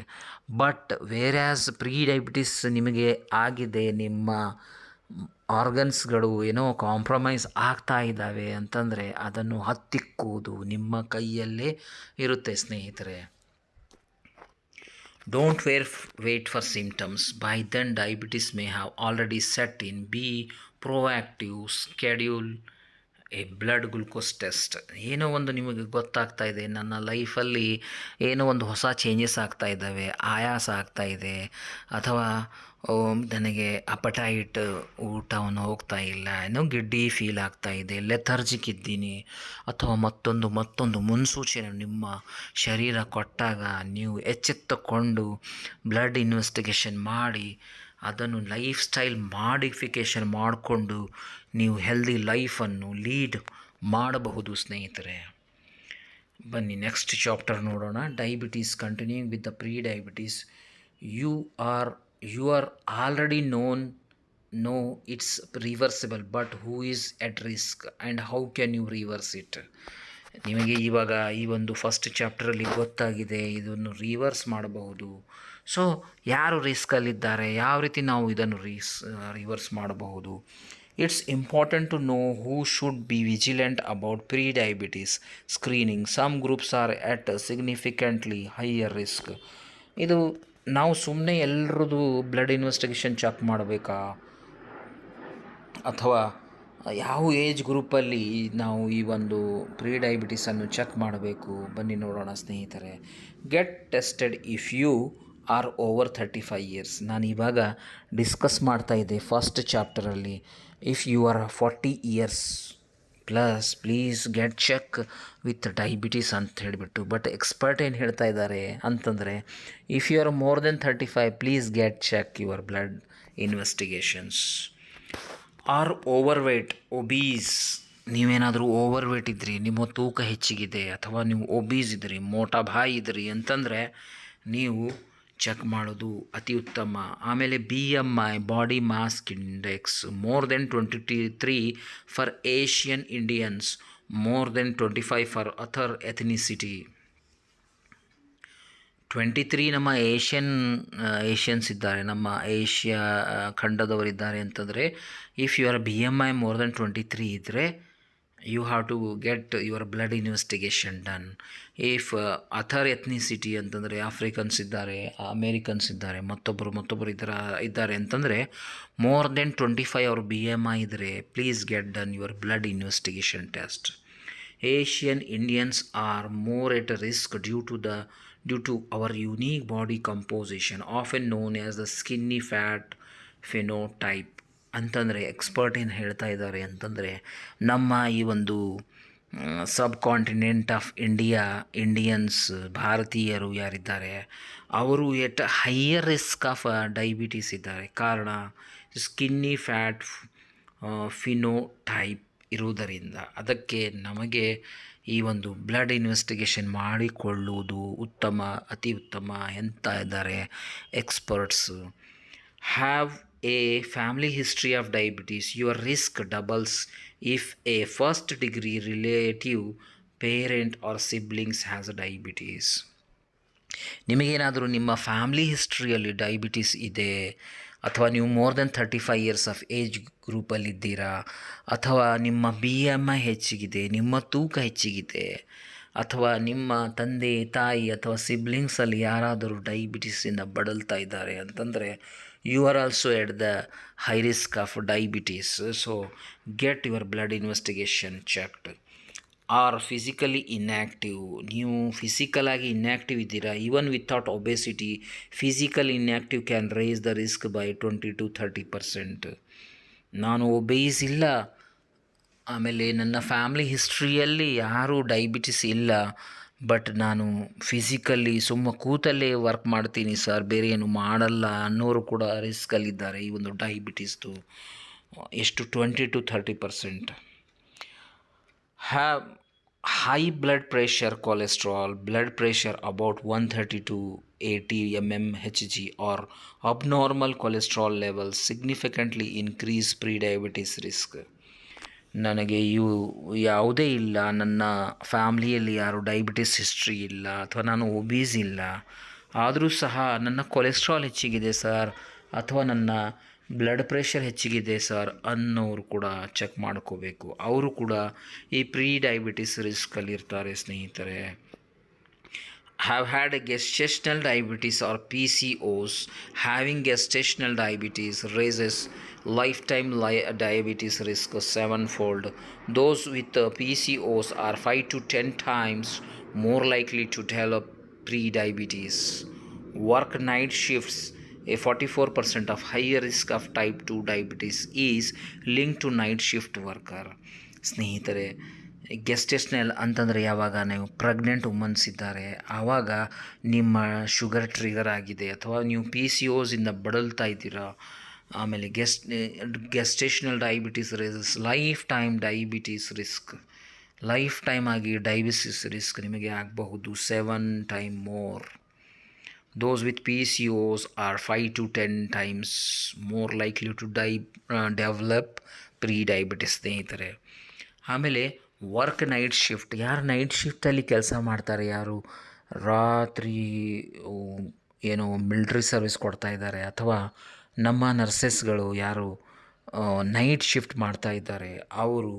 ಬಟ್ ವೇರ್ಯಾಸ್ ಪ್ರೀ ಡಯಾಬಿಟಿಸ್ ನಿಮಗೆ ಆಗಿದೆ, ನಿಮ್ಮ ಆರ್ಗನ್ಸ್ಗಳು ಏನೋ ಕಾಂಪ್ರಮೈಸ್ ಆಗ್ತಾ ಇದ್ದಾವೆ ಅಂತಂದರೆ ಅದನ್ನು ಹತ್ತಿಕ್ಕುವುದು ನಿಮ್ಮ ಕೈಯಲ್ಲೇ ಇರುತ್ತೆ ಸ್ನೇಹಿತರೆ. Don't wait for symptoms. By then diabetes may have already set in. Be proactive. Schedule a blood glucose test. ಏನೋ ಒಂದು ನಿಮಗೆ ಗೊತ್ತಾಗ್ತಾ ಇದೆ, ನನ್ನ ಲೈಫಲ್ಲಿ ಏನೋ ಒಂದು ಹೊಸ ಚೇಂಜಸ್ ಆಗ್ತಾ ಇದ್ದಾವೆ, ಆಯಾಸ ಆಗ್ತಾ ಇದೆ, ಅಥವಾ ನನಗೆ ಅಪಟೈಟ್, ಊಟವನ್ನು ಹೋಗ್ತಾ ಇಲ್ಲ, ಏನೋ ಗಿಡ್ಡಿ ಫೀಲ್ ಆಗ್ತಾ ಇದೆ, ಲೆಥರ್ಜಿಕ್ ಇದ್ದೀನಿ, ಅಥವಾ ಮತ್ತೊಂದು ಮುನ್ಸೂಚನೆ ನಿಮ್ಮ ಶರೀರ ಕೊಟ್ಟಾಗ ನೀವು ಎಚ್ಚೆತ್ತುಕೊಂಡು ಬ್ಲಡ್ ಇನ್ವೆಸ್ಟಿಗೇಷನ್ ಮಾಡಿ ಅದನ್ನು ಲೈಫ್ ಸ್ಟೈಲ್ ಮಾಡಿಫಿಕೇಷನ್ ಮಾಡಿಕೊಂಡು ನೀವು ಹೆಲ್ದಿ ಲೈಫನ್ನು ಲೀಡ್ ಮಾಡಬಹುದು ಸ್ನೇಹಿತರೆ. ಬನ್ನಿ ನೆಕ್ಸ್ಟ್ ಚಾಪ್ಟರ್ ನೋಡೋಣ. Diabetes. Continuing with the prediabetes. You are already know it's reversible, but who is at risk and how can you reverse it. ನಿಮಗೆ ಇವಾಗ ಈ ಒಂದು ಫಸ್ಟ್ ಚಾಪ್ಟರಲ್ಲಿ ಗೊತ್ತಾಗಿದೆ ಇದನ್ನು ರಿವರ್ಸ್ ಮಾಡಬಹುದು. ಸೊ ಯಾರು ರಿಸ್ಕಲ್ಲಿದ್ದಾರೆ, ಯಾವ ರೀತಿ ನಾವು ಇದನ್ನು ರಿವರ್ಸ್ ಮಾಡಬಹುದು. It's important to know who should be vigilant about prediabetes screening. Some groups are at significantly higher risk. ಇದು ನಾವು ಸುಮ್ಮನೆ ಎಲ್ಲರದ್ದು ಬ್ಲಡ್ ಇನ್ವೆಸ್ಟಿಗೇಷನ್ ಚೆಕ್ ಮಾಡಬೇಕಾ, ಅಥವಾ ಯಾವ ಏಜ್ ಗ್ರೂಪಲ್ಲಿ ನಾವು ಈ ಒಂದು ಪ್ರೀ ಡಯಾಬಿಟೀಸನ್ನು ಚೆಕ್ ಮಾಡಬೇಕು. ಬನ್ನಿ ನೋಡೋಣ ಸ್ನೇಹಿತರೆ. Get tested if you are over 35 years. ನಾನು ಇವಾಗ ಡಿಸ್ಕಸ್ ಮಾಡ್ತಾ ಇದ್ದೆ ಫಸ್ಟ್ ಚಾಪ್ಟರಲ್ಲಿ. If you are 40 years plus please get check with diabetes ಅಂತ ಹೇಳಿಬಿಟ್ಟು. ಬಟ್ ಎಕ್ಸ್ಪರ್ಟ್ ಏನು ಹೇಳ್ತಾ ಇದ್ದಾರೆ ಅಂತಂದರೆ, if you are more than 35 please get check your blood investigations. Are overweight, obese. ನೀವೇನಾದರೂ ಓವರ್ ವೇಟ್ ಇದ್ರಿ, ನಿಮ್ಮ ತೂಕ ಹೆಚ್ಚಿಗಿದೆ, ಅಥವಾ ನೀವು ಒಬೀಸ್ ಇದ್ರಿ, ಮೋಟಾ ಭಾಯಿ ಇದ್ರಿ ಅಂತಂದರೆ ನೀವು ಚೆಕ್ ಮಾಡೋದು ಅತಿ ಉತ್ತಮ. ಆಮೇಲೆ BMI, body mass index, more than 23 for Asian Indians, more than 25 for other ethnicity. 23 ನಮ್ಮ ಏಷ್ಯನ್ಸ್ ಇದ್ದಾರೆ, ನಮ್ಮ ಏಷ್ಯಾ ಖಂಡದವರಿದ್ದಾರೆ ಅಂತಂದರೆ, if you are BMI more than 23 ಇದ್ದರೆ you have to get your blood investigation done. If other ethnicity ಅಂತಂದರೆ Africans ಇದ್ದಾರೆ, Americans ಇದ್ದಾರೆ, ಮತ್ತೊಬ್ಬರು ಇದ್ದಾರೆ ಅಂತಂದರೆ ಮೋರ್ ದೆನ್ 25 ಅವ್ರ BMI ಇದ್ದರೆ please get done your blood investigation test. Asian Indians are more at risk due to our unique body composition, often known as the skinny fat phenotype. ಅಂತಂದರೆ expert ಏನು ಹೇಳ್ತಾ ಇದ್ದಾರೆ ಅಂತಂದರೆ, ನಮ್ಮ ಈ ಒಂದು ಸಬ್ ಕಾಂಟಿನೆಂಟ್ ಆಫ್ ಇಂಡಿಯನ್ಸ್ ಭಾರತೀಯರು ಯಾರಿದ್ದಾರೆ ಅವರು ಎಟ್ ಹೈಯರ್ ರಿಸ್ಕ್ ಆಫ್ ಡೈಬಿಟೀಸ್ ಇದ್ದಾರೆ. ಕಾರಣ ಸ್ಕಿನ್ನಿ ಫ್ಯಾಟ್ ಫಿನೋಟೈಪ್ ಇರುವುದರಿಂದ. ಅದಕ್ಕೆ ನಮಗೆ ಈ ಒಂದು ಬ್ಲಡ್ ಇನ್ವೆಸ್ಟಿಗೇಷನ್ ಮಾಡಿಕೊಳ್ಳುವುದು ಉತ್ತಮ, ಅತಿ ಉತ್ತಮ ಎಂತ ಇದ್ದಾರೆ experts. Have a family history of diabetes, your risk doubles if a first degree relative parent or siblings has diabetes. ನಿಮಗೇನಾದರೂ ನಿಮ್ಮ ಫ್ಯಾಮಿಲಿ ಹಿಸ್ಟ್ರಿಯಲ್ಲಿ ಡಯಾಬಿಟೀಸ್ ಇದೆ, ಅಥವಾ ನೀವು more than 35 years of age ಗ್ರೂಪಲ್ಲಿದ್ದೀರಾ, ಅಥವಾ ನಿಮ್ಮ BMI ಹೆಚ್ಚಿಗಿದೆ, ನಿಮ್ಮ ತೂಕ ಹೆಚ್ಚಿಗಿದೆ, ಅಥವಾ ನಿಮ್ಮ ತಂದೆ ತಾಯಿ ಅಥವಾ ಸಿಬ್ಲಿಂಗ್ಸಲ್ಲಿ ಯಾರಾದರೂ ಡಯಾಬಿಟೀಸಿಂದ ಬಳಲ್ತಾ ಇದ್ದಾರೆ ಅಂತಂದರೆ you are also at the high risk of diabetes. So get your blood investigation checked. Are physically inactive, ನೀವು ಫಿಸಿಕಲಾಗಿ ಇನ್ಯಾಕ್ಟಿವ್ ಇದ್ದೀರಾ, even without obesity physical inactive can raise the risk by 20 to 30%. ನಾನು ಒಬೇಸ್ ಇಲ್ಲ, ಆಮೇಲೆ ನನ್ನ family ಹಿಸ್ಟ್ರಿಯಲ್ಲಿ ಯಾರೂ diabetes ಇಲ್ಲ, but ನಾನು ಫಿಸಿಕಲಿ ಕೂತಲ್ಲೇ ವರ್ಕ್ ಮಾಡ್ತೀನಿ ಸರ್, ಬೇರೆ ಏನು ಮಾಡಲ್ಲ ಅನ್ನೋರು ಕೂಡ ರಿಸ್ಕಲ್ಲಿದ್ದಾರೆ ಈ ಒಂದು ಡಯಾಬಿಟೀಸ್ದು. ಎಷ್ಟು 20 to 30%. Have high blood pressure, cholesterol, blood pressure about 130 to 80 mmHg or abnormal cholesterol level significantly increase prediabetes risk. ನನಗೆ ಯಾವುದೇ ಇಲ್ಲ, ನನ್ನ ಫ್ಯಾಮ್ಲಿಯಲ್ಲಿ ಯಾರು ಡಯಾಬಿಟಿಸ್ ಹಿಸ್ಟ್ರಿ ಇಲ್ಲ, ಅಥವಾ ನಾನು ಒಬೀಸ್ ಇಲ್ಲ, ಆದರೂ ಸಹ ನನ್ನ ಕೊಲೆಸ್ಟ್ರಾಲ್ ಹೆಚ್ಚಿಗಿದೆ ಸರ್, ಅಥವಾ ನನ್ನ ಬ್ಲಡ್ ಪ್ರೆಷರ್ ಹೆಚ್ಚಿಗಿದೆ ಸರ್ ಅನ್ನೋರು ಕೂಡ ಚೆಕ್ ಮಾಡ್ಕೋಬೇಕು. ಅವರು ಕೂಡ ಈ ಪ್ರೀ ಡಯಾಬಿಟಿಸ್ ರಿಸ್ಕಲ್ಲಿರ್ತಾರೆ ಸ್ನೇಹಿತರೆ. have had a gestational diabetes or PCOS. Having gestational diabetes raises lifetime diabetes risk 7-fold. Those with PCOS are 5 to 10 times more likely to develop pre-diabetes. Work night shifts. A 44% of higher risk of type 2 diabetes is linked to night shift worker. ಸ್ನೇಹಿತರೆ, gestational ಅಂತಂದರೆ ಯಾವಾಗ ನೀವು pregnant women's ಇದ್ದಾರೆ ಆವಾಗ ನಿಮ್ಮ sugar trigger ಆಗಿದೆ, ಅಥವಾ ನೀವು PCOS ಇಂದ ಬಳಲ್ತಾ ಇದ್ದೀರಾ, ಆಮೇಲೆ gestational diabetes races life time diabetes risk. Life time ಆಗಿ ಡಯಾಬಿಟಿಸ್ ರಿಸ್ಕ್ ನಿಮಗೆ ಆಗಬಹುದು 7 times more. Those with PCOS are 5 to 10 times more likely to develop pre-diabetes ಸ್ನೇಹಿತರೆ. ಆಮೇಲೆ ವರ್ಕ್ ನೈಟ್ ಶಿಫ್ಟ್. ಯಾರು ನೈಟ್ ಶಿಫ್ಟಲ್ಲಿ ಕೆಲಸ ಮಾಡ್ತಾರೆ, ಯಾರು ರಾತ್ರಿ ಏನು ಮಿಲ್ಟ್ರಿ ಸರ್ವಿಸ್ ಕೊಡ್ತಾ ಇದ್ದಾರೆ, ಅಥವಾ ನಮ್ಮ ನರ್ಸಸ್ಗಳು ಯಾರು ನೈಟ್ ಶಿಫ್ಟ್ ಮಾಡ್ತಾ ಇದ್ದಾರೆ, ಅವರು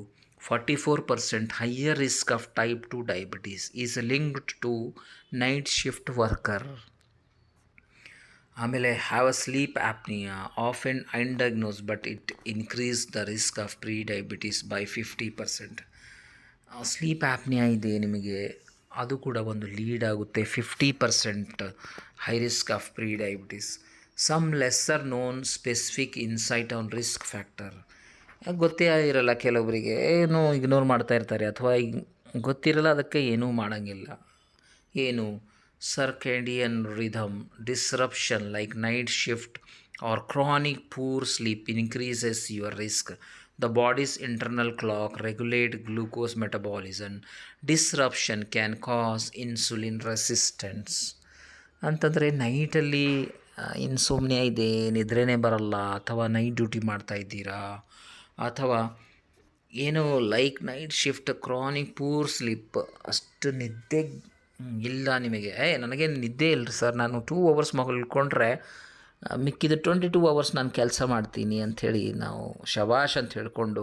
44% higher risk of type 2 diabetes is linked to night shift worker. ಆಮೇಲೆ have a sleep apnea, often undiagnosed but it increase the risk of pre diabetes by 50%. Sleep apnea ಇದೆ ನಿಮಗೆ, ಅದು ಕೂಡ ಒಂದು ಲೀಡ್ ಆಗುತ್ತೆ 50% high risk of pre diabetes. Some lesser known specific insight on risk factor. ಗೊತ್ತೇ ಇರಲ್ಲ ಕೆಲವರಿಗೆ, ಏನೋ ಇಗ್ನೋರ್ ಮಾಡ್ತಾ ಇರ್ತಾರೆ, ಅಥವಾ ಗೊತ್ತಿರಲ್ಲ, ಅದಕ್ಕೆ ಏನೂ ಮಾಡೋಂಗಿಲ್ಲ. ಏನು circadian rhythm disruption like night shift or chronic poor sleep increases your risk. The body's internal clock regulate glucose metabolism. Disruption can cause insulin resistance. ಅಂತಂದರೆ ನೈಟಲ್ಲಿ ಇನ್ಸೋಮ್ನಿಯಾ ಇದೆ, ನಿದ್ರೆನೇ ಬರಲ್ಲ, ಅಥವಾ ನೈಟ್ ಡ್ಯೂಟಿ ಮಾಡ್ತಾ ಇದ್ದೀರಾ, ಅಥವಾ ಏನೋ like night shift chronic poor sleep, ಅಷ್ಟು ನಿದ್ದೆ ಇಲ್ಲ ನಿಮಗೆ. ನನಗೇನು ನಿದ್ದೆ ಇಲ್ಲರಿ ಸರ್, ನಾನು 2 hours ಮಲ್ಕೊಂಡ್ರೆ ಮಿಕ್ಕಿದ 22 hours ನಾನು ಕೆಲಸ ಮಾಡ್ತೀನಿ ಅಂಥೇಳಿ ನಾವು ಶಬಾಷ್ ಅಂತ ಹೇಳಿಕೊಂಡು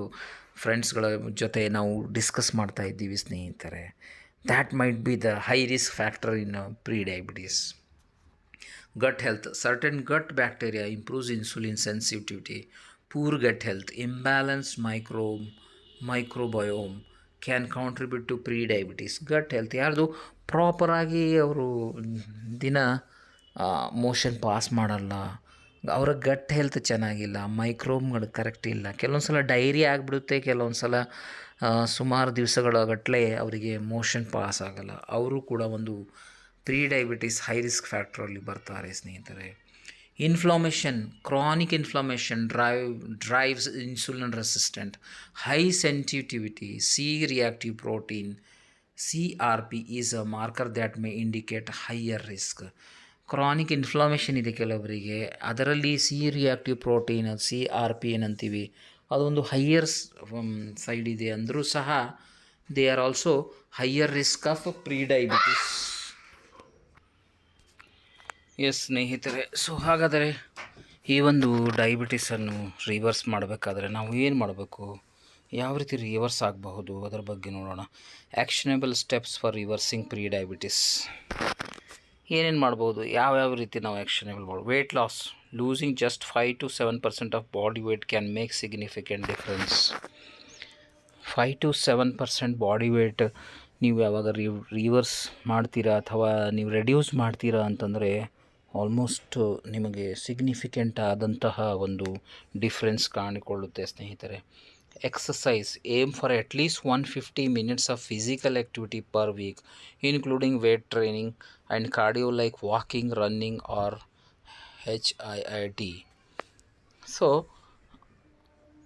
ಫ್ರೆಂಡ್ಸ್ಗಳ ಜೊತೆ ನಾವು ಡಿಸ್ಕಸ್ ಮಾಡ್ತಾ ಇದ್ದೀವಿ ಸ್ನೇಹಿತರೆ. That might be the high risk factor in prediabetes. Gut health. Certain gut bacteria improves insulin sensitivity. Poor gut health, imbalance microbiome can contribute to prediabetes. Gut health ಯಾರ್ದು ಪ್ರಾಪರಾಗಿ ಅವರು ದಿನ motion pass ಮಾಡಲ್ಲ, ಅವರ gut health ಚೆನ್ನಾಗಿಲ್ಲ, ಮೈಕ್ರೋಬ್ಗಳು correct ಇಲ್ಲ, ಕೆಲವೊಂದು ಸಲ ಡೈರಿ ಆಗಿಬಿಡುತ್ತೆ, ಕೆಲವೊಂದು ಸಲ ಸುಮಾರು ದಿವಸಗಳ ಗಟ್ಟಲೆ ಅವರಿಗೆ ಮೋಷನ್ ಪಾಸ್ ಆಗಲ್ಲ. ಅವರು ಕೂಡ ಒಂದು ಪ್ರೀ ಡಯಾಬಿಟಿಸ್ ಹೈ ರಿಸ್ಕ್ ಫ್ಯಾಕ್ಟ್ರಲ್ಲಿ ಬರ್ತಾರೆ ಸ್ನೇಹಿತರೆ. Inflammation, chronic inflammation drives insulin resistant, high sensitivity, C reactive protein CRP is a marker that may indicate higher risk. Chronic inflammation ಇದೆ ಕೆಲವರಿಗೆ, ಅದರಲ್ಲಿ ಸಿ ರಿಯಾಕ್ಟಿವ್ ಪ್ರೋಟೀನ್ CRP ಏನಂತೀವಿ ಅದೊಂದು ಹೈಯರ್ ಸೈಡ್ ಇದೆ ಅಂದರೂ ಸಹ they are also higher risk of prediabetes. Yes ಸ್ನೇಹಿತರೆ, so ಹಾಗಾದರೆ ಈ ಒಂದು ಡಯಾಬಿಟಿಸನ್ನು ರಿವರ್ಸ್ ಮಾಡಬೇಕಾದ್ರೆ ನಾವು ಏನು ಮಾಡಬೇಕು, ಯಾವ ರೀತಿ ರಿವರ್ಸ್ ಆಗಬಹುದು ಅದರ ಬಗ್ಗೆ ನೋಡೋಣ. Actionable steps for reversing pre diabetes. ಏನೇನು ಮಾಡ್ಬೋದು, ಯಾವ್ಯಾವ ರೀತಿ ನಾವು ಆ್ಯಕ್ಷನೇಬಲ್ ಮಾಡ್ಬೋದು. Weight loss, losing just 5 to 7% of body weight can make significant difference. 5 to 7% body weight ನೀವು ಯಾವಾಗ ರಿವರ್ಸ್ ಮಾಡ್ತೀರಾ ಅಥವಾ ನೀವು ರೆಡ್ಯೂಸ್ ಮಾಡ್ತೀರಾ ಅಂತಂದರೆ ಆಲ್ಮೋಸ್ಟ್ ನಿಮಗೆ ಸಿಗ್ನಿಫಿಕೆಂಟ್ ಆದಂತಹ ಒಂದು ಡಿಫ್ರೆನ್ಸ್ ಕಾಣಿಕೊಳ್ಳುತ್ತೆ ಸ್ನೇಹಿತರೆ. Exercise, aim for at least 150 minutes of physical activity per week including weight training and cardio like walking, running or HIIT. So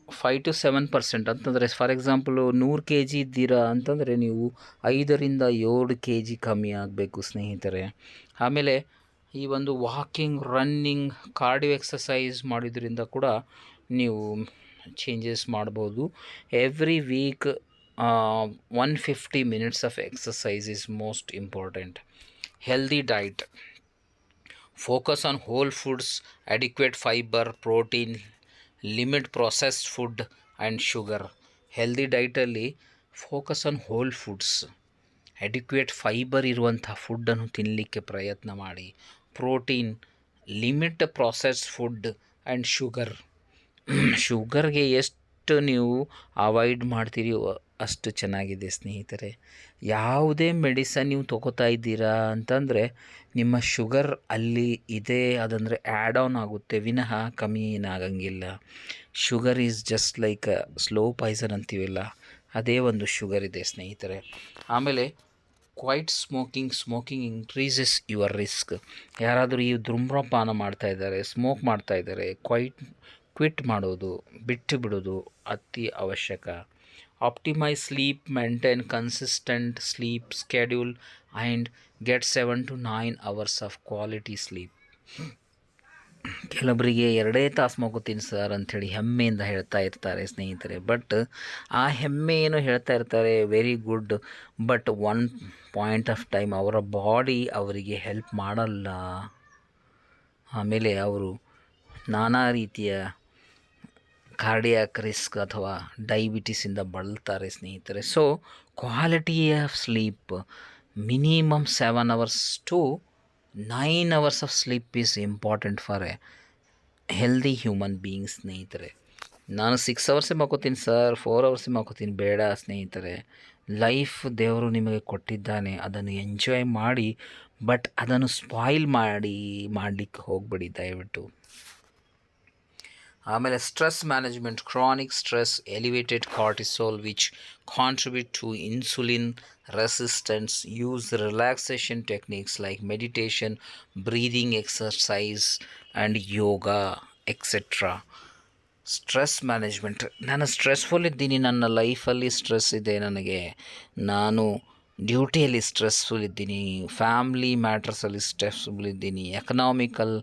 5 to 7% ಅಂತಂದರೆ ಫಾರ್ ಎಕ್ಸಾಂಪಲು 100 kg ಇದ್ದೀರಾ ಅಂತಂದರೆ ನೀವು 5 ರಿಂದ 7 kg ಕಮ್ಮಿ ಆಗಬೇಕು ಸ್ನೇಹಿತರೆ. ಆಮೇಲೆ ಈ ಒಂದು ವಾಕಿಂಗ್, ರನ್ನಿಂಗ್, ಕಾರ್ಡಿಯೋ ಎಕ್ಸಸೈಸ್ ಮಾಡೋದ್ರಿಂದ ಕೂಡ ನೀವು ಚೇಂಜಸ್ ಮಾಡ್ಬೋದು. Every week 150 minutes of exercise is most important. Healthy diet, focus on whole foods, adequate fibre, protein, limit processed food and sugar. Healthy ಡೈಟಲ್ಲಿ focus on whole foods, adequate fibre ಇರುವಂಥ ಫುಡ್ಡನ್ನು ತಿನ್ನಲಿಕ್ಕೆ ಪ್ರಯತ್ನ ಮಾಡಿ. Protein, limit processed food and sugar. ಶುಗರ್ಗೆ ಎಷ್ಟು ನೀವು avoid ಮಾಡ್ತೀರಿ ಅಷ್ಟು ಚೆನ್ನಾಗಿದೆ ಸ್ನೇಹಿತರೆ. ಯಾವುದೇ ಮೆಡಿಸನ್ ನೀವು ತೊಗೋತಾ ಇದ್ದೀರಾ ಅಂತಂದರೆ ನಿಮ್ಮ ಶುಗರ್ ಅಲ್ಲಿ ಇದೆ, ಅದಂದರೆ ಆ್ಯಡ್ ಆನ್ ಆಗುತ್ತೆ ವಿನಃ ಕಮ್ಮಿ ಏನಾಗಂಗಿಲ್ಲ. Sugar is just like slow poison ಅಂತೀವಲ್ಲ, ಅದೇ ಒಂದು ಶುಗರ್ ಇದೆ ಸ್ನೇಹಿತರೆ. ಆಮೇಲೆ quit smoking increases your risk. ಯಾರಾದರೂ ಈ ಧೂಮ್ರಪಾನ ಮಾಡ್ತಾಯಿದ್ದಾರೆ, ಸ್ಮೋಕ್ ಮಾಡ್ತಾಯಿದ್ದಾರೆ, ಕ್ವಿಟ್ ಮಾಡೋದು, ಬಿಟ್ಟು ಬಿಡೋದು ಅತಿ ಅವಶ್ಯಕ. Optimise sleep, maintain consistent sleep schedule and get 7 to 9 hours of quality sleep. ಕೆಲವರಿಗೆ 2 ತಾಸು ಮಗುತ್ತೀನಿ ಸರ್ ಅಂಥೇಳಿ ಹೆಮ್ಮೆಯಿಂದ ಹೇಳ್ತಾ ಇರ್ತಾರೆ ಸ್ನೇಹಿತರೆ. ಬಟ್ ಆ ಹೆಮ್ಮೆ ಏನು ಹೇಳ್ತಾ ಇರ್ತಾರೆ, very good, but one point of time ಅವರ ಬಾಡಿ ಅವರಿಗೆ ಹೆಲ್ಪ್ ಮಾಡಲ್ಲ. ಆಮೇಲೆ ಅವರು ನಾನಾ ರೀತಿಯ ಕಾರ್ಡಿಯಾಕ್ ರಿಸ್ಕ್ ಅಥವಾ ಡಯಾಬಿಟಿಸಿಂದ ಬಳಲ್ತಾರೆ ಸ್ನೇಹಿತರೆ. So quality of sleep, minimum 7 hours to 9 hours of sleep is important for A healthy human being ಸ್ನೇಹಿತರೆ. ನಾನು 6 hours ಮಲ್ಕೋತೀನಿ ಸರ್, 4 hours ಮಲ್ಕೋತೀನಿ, ಬೇಡ ಸ್ನೇಹಿತರೆ. ಲೈಫ್ ದೇವರು ನಿಮಗೆ ಕೊಟ್ಟಿದ್ದಾನೆ, ಅದನ್ನು ಎಂಜಾಯ್ ಮಾಡಿ, ಬಟ್ ಅದನ್ನು ಸ್ಪಾಯ್ಲ್ ಮಾಡಲಿಕ್ಕೆ ಹೋಗಬೇಡಿ ದಯವಿಟ್ಟು. ಆಮೇಲೆ stress management, chronic stress, elevated cortisol which contribute to insulin resistance. Use relaxation techniques like meditation, breathing exercise and yoga etcetera. Stress management, ನಾನು ಸ್ಟ್ರೆಸ್ಫುಲ್ ಇದ್ದೀನಿ, ನನ್ನ ಲೈಫಲ್ಲಿ ಸ್ಟ್ರೆಸ್ ಇದೆ, ನಾನು ಡ್ಯೂಟಿಯಲ್ಲಿ ಸ್ಟ್ರೆಸ್ಫುಲ್ ಇದ್ದೀನಿ, ಫ್ಯಾಮ್ಲಿ ಮ್ಯಾಟ್ರಸಲ್ಲಿ ಸ್ಟ್ರೆಸ್ಫುಲ್ ಇದ್ದೀನಿ, ಎಕನಾಮಿಕಲ್